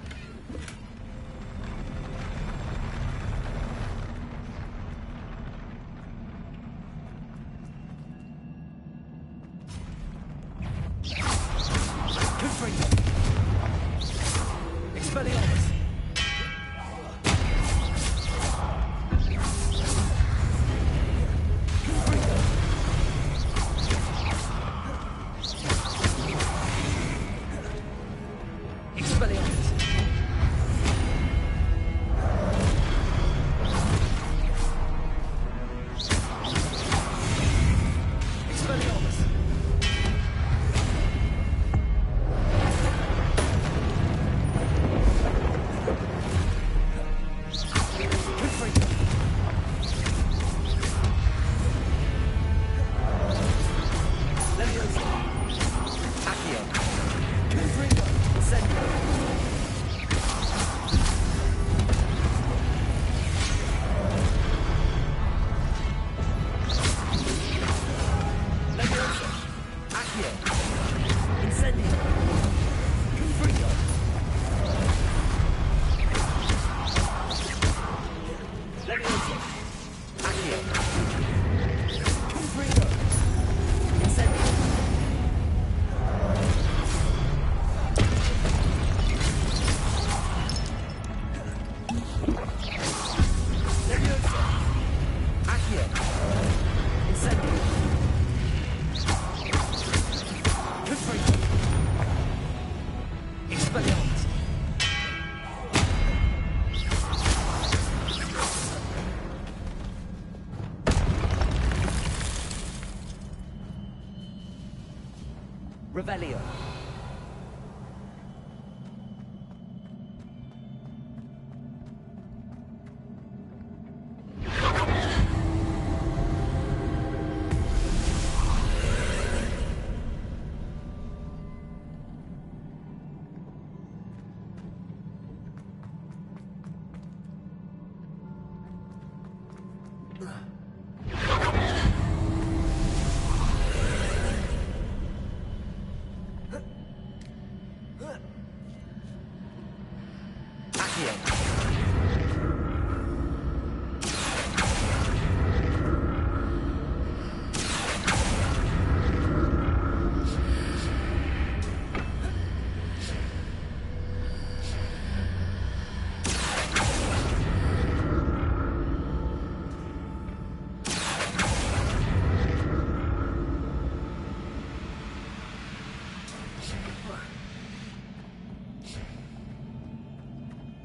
Speaker 16: Revelio.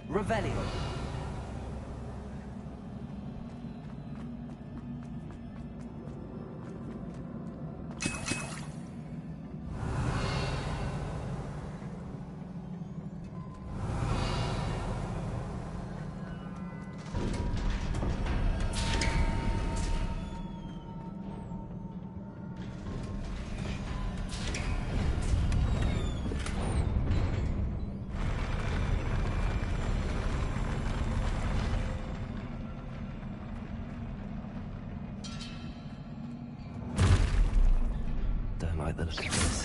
Speaker 16: Revelio.
Speaker 5: Like the look of this.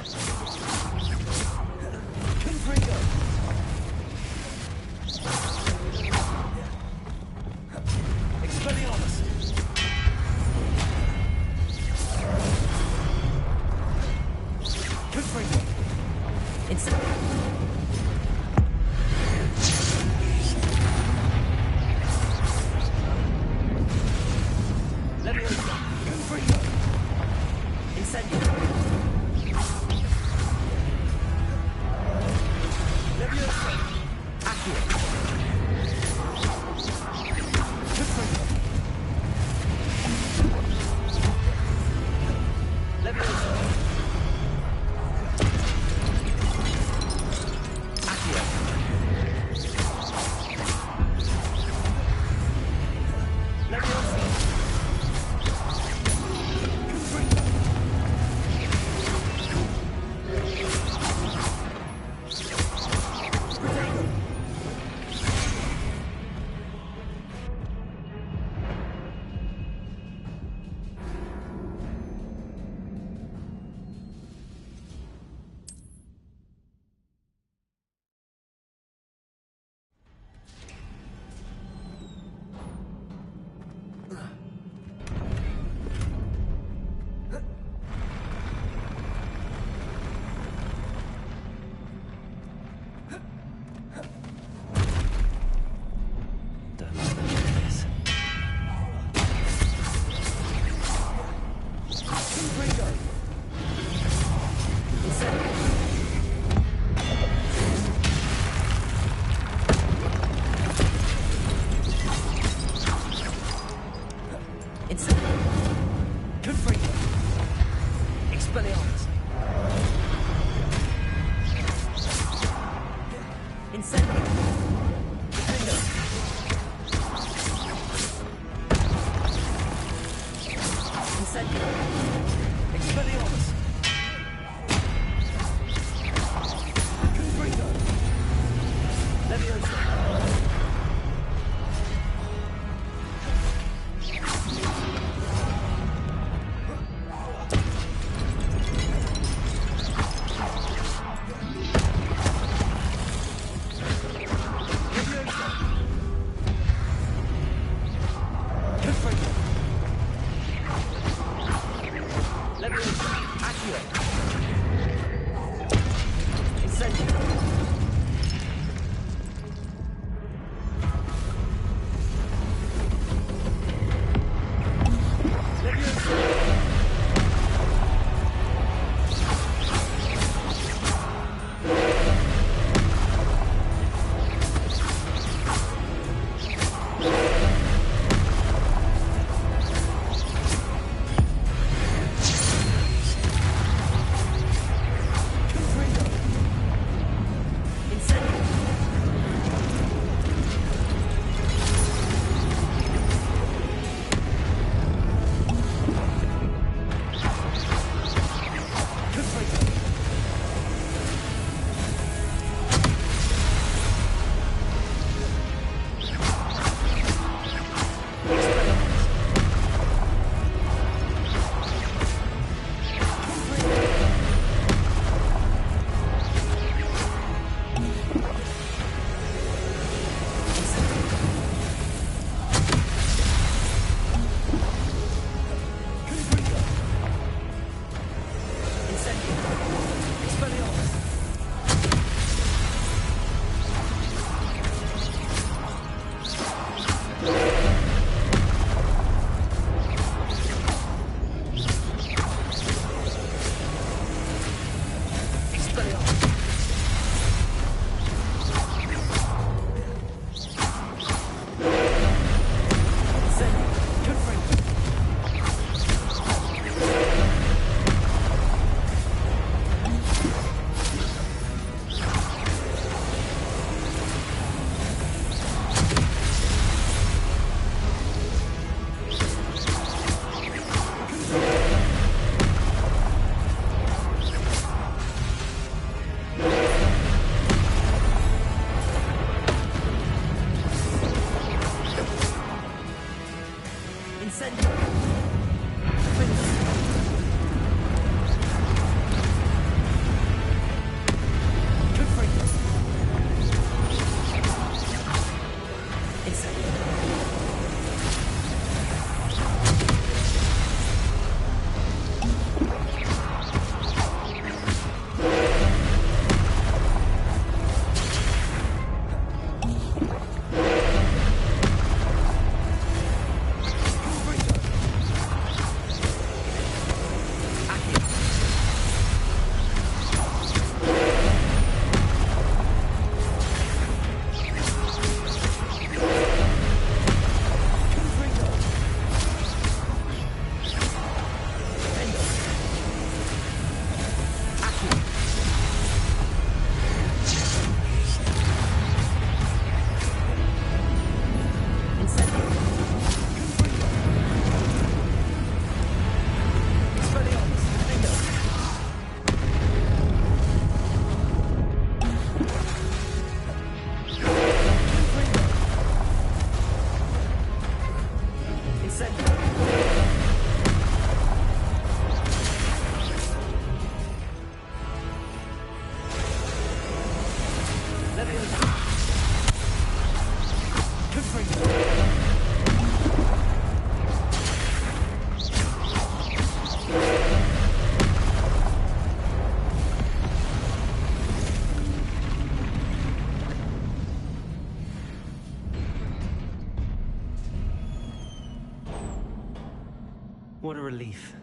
Speaker 5: What a relief.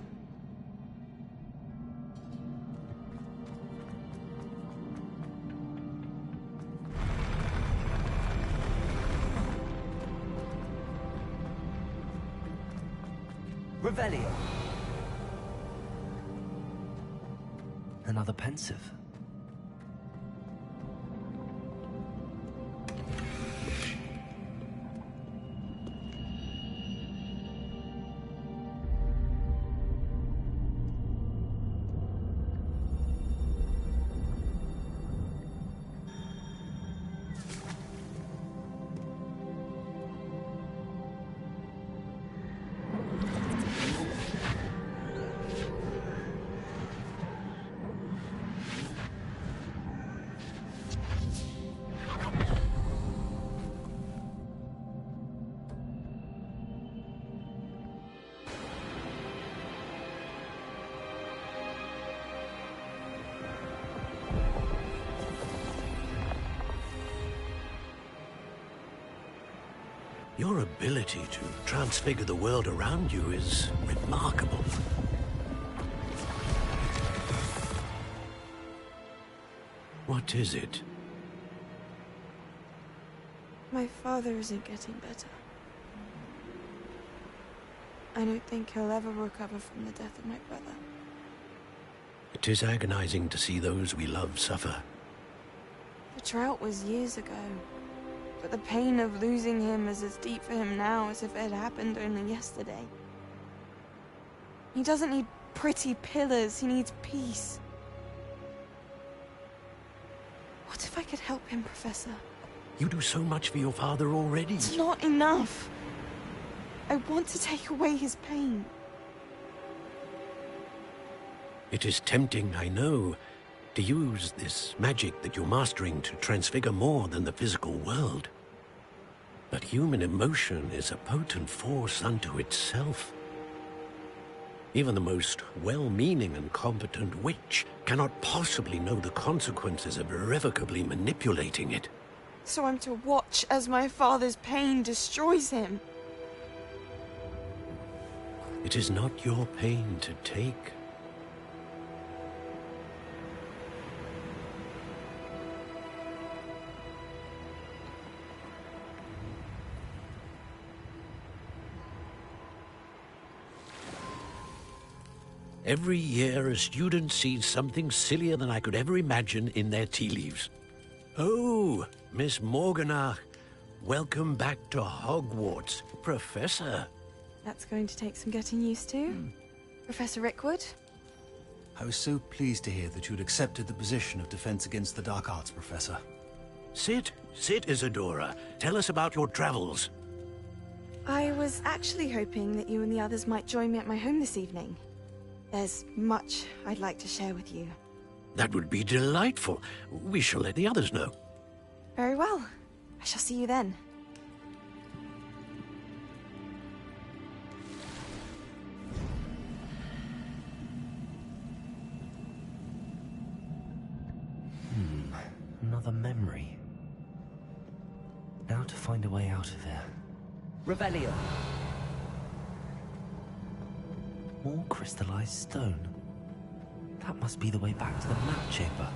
Speaker 5: Revelio. Another pensive.
Speaker 12: Your ability to transfigure the world around you is remarkable. What is it?
Speaker 16: My father isn't getting better. I don't think he'll ever recover from the death of my brother.
Speaker 12: It is agonizing to see those we love suffer.
Speaker 16: The drought was years ago. But the pain of losing him is as deep for him now as if it had happened only yesterday. He doesn't need pretty pillars, he needs peace. What if I could help him, Professor?
Speaker 12: You do so much for your father already.
Speaker 16: It's not enough. I want to take away his pain.
Speaker 12: It is tempting, I know, to use this magic that you're mastering to transfigure more than the physical world. But human emotion is a potent force unto itself. Even the most well-meaning and competent witch cannot possibly know the consequences of irrevocably manipulating it.
Speaker 16: So I'm to watch as my father's pain destroys him.
Speaker 12: It is not your pain to take. Every year, a student sees something sillier than I could ever imagine in their tea leaves. Oh, Miss Morganach, welcome back to Hogwarts, Professor.
Speaker 16: That's going to take some getting used to. Professor Rickwood?
Speaker 17: I was so pleased to hear that you'd accepted the position of Defense Against the Dark Arts, Professor.
Speaker 12: Sit, Isadora. Tell us about your travels.
Speaker 16: I was actually hoping that you and the others might join me at my home this evening. There's much I'd like to share with you.
Speaker 12: That would be delightful. We shall let the others know.
Speaker 16: Very well. I shall see you then.
Speaker 5: Another memory. Now to find a way out of here. Revelio. More crystallized stone. That must be the way back to the map chamber.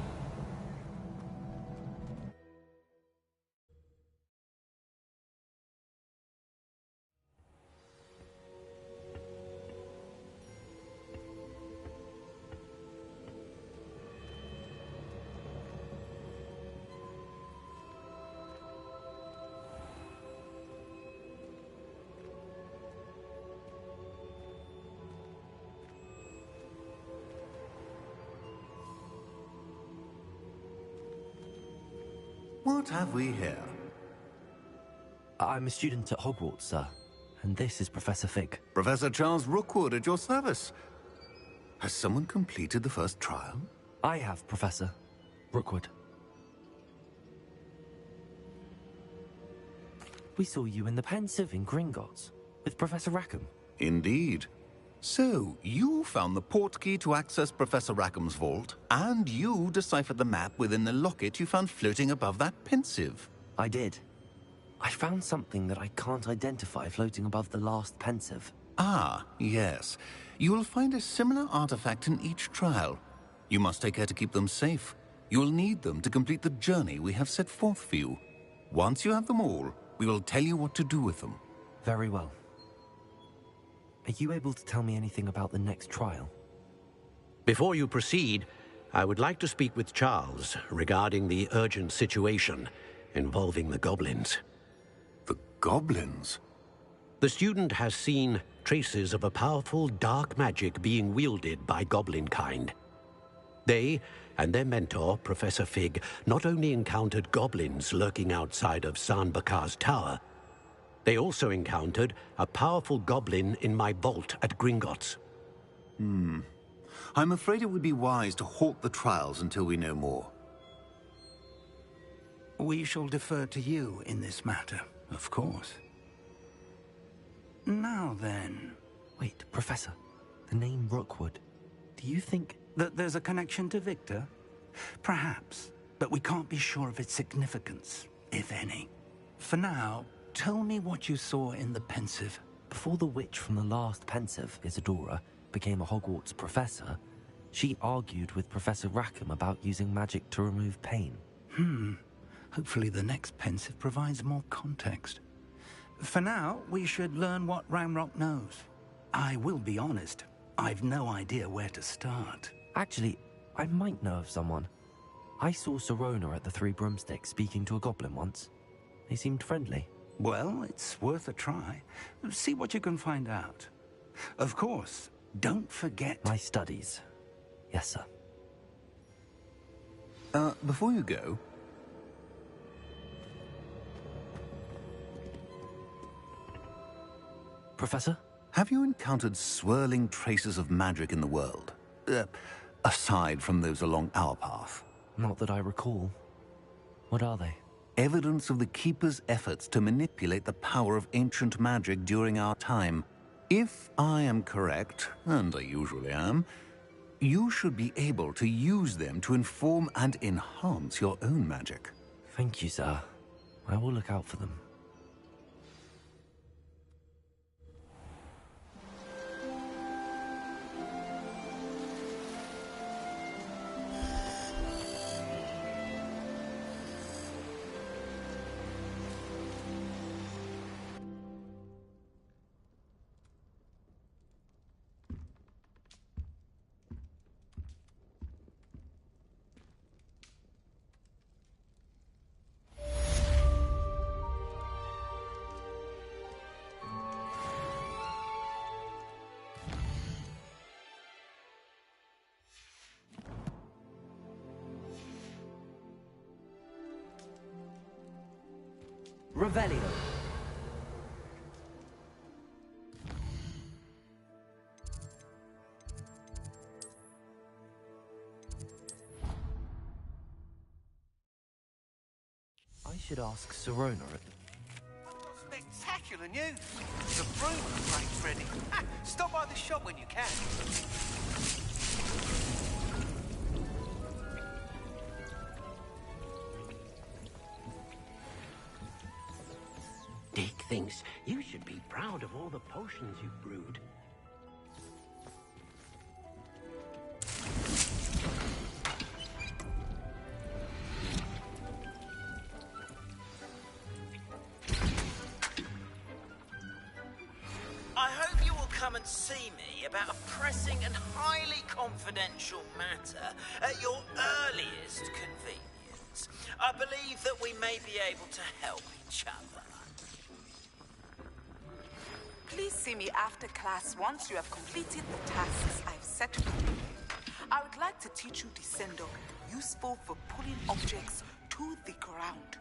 Speaker 1: What have we here?
Speaker 5: I'm a student at Hogwarts, sir. And this is Professor Fig.
Speaker 1: Professor Charles Rookwood at your service. Has someone completed the first trial?
Speaker 5: I have, Professor Rookwood. We saw you in the Pensive in Gringotts, with Professor Rackham.
Speaker 18: Indeed. So, you found the portkey to access Professor Rackham's vault, and you deciphered the map within the locket you found floating above that Pensive.
Speaker 5: I did. I found something that I can't identify floating above the last Pensive.
Speaker 18: Ah, yes. You will find a similar artifact in each trial. You must take care to keep them safe. You will need them to complete the journey we have set forth for you. Once you have them all, we will tell you what to do with them.
Speaker 5: Very well. Are you able to tell me anything about the next trial?
Speaker 12: Before you proceed, I would like to speak with Charles regarding the urgent situation involving the goblins.
Speaker 18: The goblins?
Speaker 12: The student has seen traces of a powerful dark magic being wielded by goblin kind. They and their mentor, Professor Fig, not only encountered goblins lurking outside of San Bakar's tower, they also encountered a powerful goblin in my vault at Gringotts.
Speaker 18: I'm afraid it would be wise to halt the trials until we know more.
Speaker 10: We shall defer to you in this matter, of course. Now then...
Speaker 5: Wait, Professor. The name Rookwood. Do you think...
Speaker 10: that there's a connection to Victor? Perhaps, but we can't be sure of its significance, if any. For now, tell me what you saw in the Pensive.
Speaker 5: Before the witch from the last Pensive, Isadora, became a Hogwarts professor, she argued with Professor Rackham about using magic to remove pain.
Speaker 10: Hopefully the next Pensive provides more context. For now, we should learn what Ramrock knows. I will be honest, I've no idea where to start.
Speaker 5: Actually, I might know of someone. I saw Sirona at the Three Broomsticks speaking to a goblin once. They seemed friendly.
Speaker 10: Well, it's worth a try. See what you can find out. Of course, don't forget...
Speaker 5: My studies. Yes, sir.
Speaker 18: Before you go...
Speaker 5: Professor?
Speaker 18: Have you encountered swirling traces of magic in the world? Aside from those along our path?
Speaker 5: Not that I recall. What are they?
Speaker 18: Evidence of the Keeper's efforts to manipulate the power of ancient magic during our time. If I am correct, and I usually am, you should be able to use them to inform and enhance your own magic.
Speaker 5: Thank you, sir. I will look out for them. Revelio. I should ask Sirona at
Speaker 1: Spectacular news! The broom frame's ready. Ha! Stop by the shop when you can.
Speaker 12: Dick thinks you should be proud of all the potions you've brewed.
Speaker 14: I hope you will come and see me about a pressing and highly confidential matter at your earliest convenience. I believe that we may be able to help each other.
Speaker 19: Please see me after class once you have completed the tasks I've set for you. I would like to teach you Descendo, useful for pulling objects to the ground.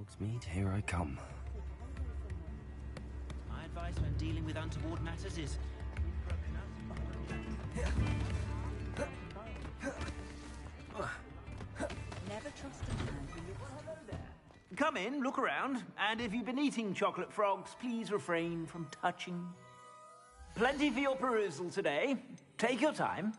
Speaker 5: Hogsmeade, here I come.
Speaker 14: My advice when dealing with untoward matters is...
Speaker 8: Never trust a man who looks...
Speaker 14: Come in, look around, and if you've been eating chocolate frogs, please refrain from touching. Plenty for your perusal today. Take your time.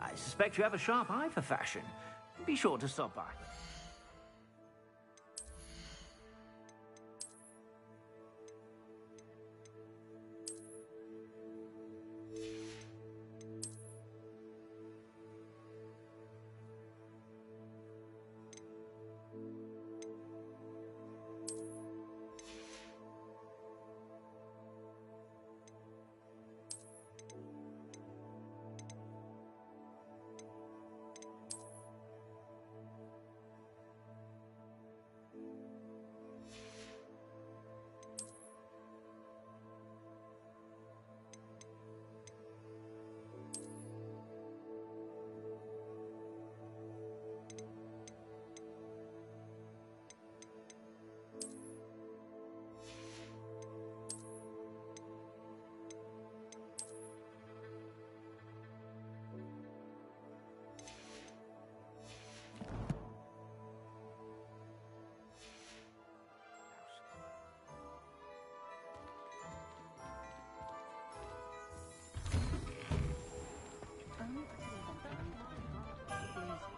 Speaker 14: I suspect you have a sharp eye for fashion. Be sure to stop by.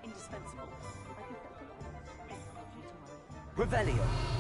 Speaker 8: Indispensable.
Speaker 14: Revelio.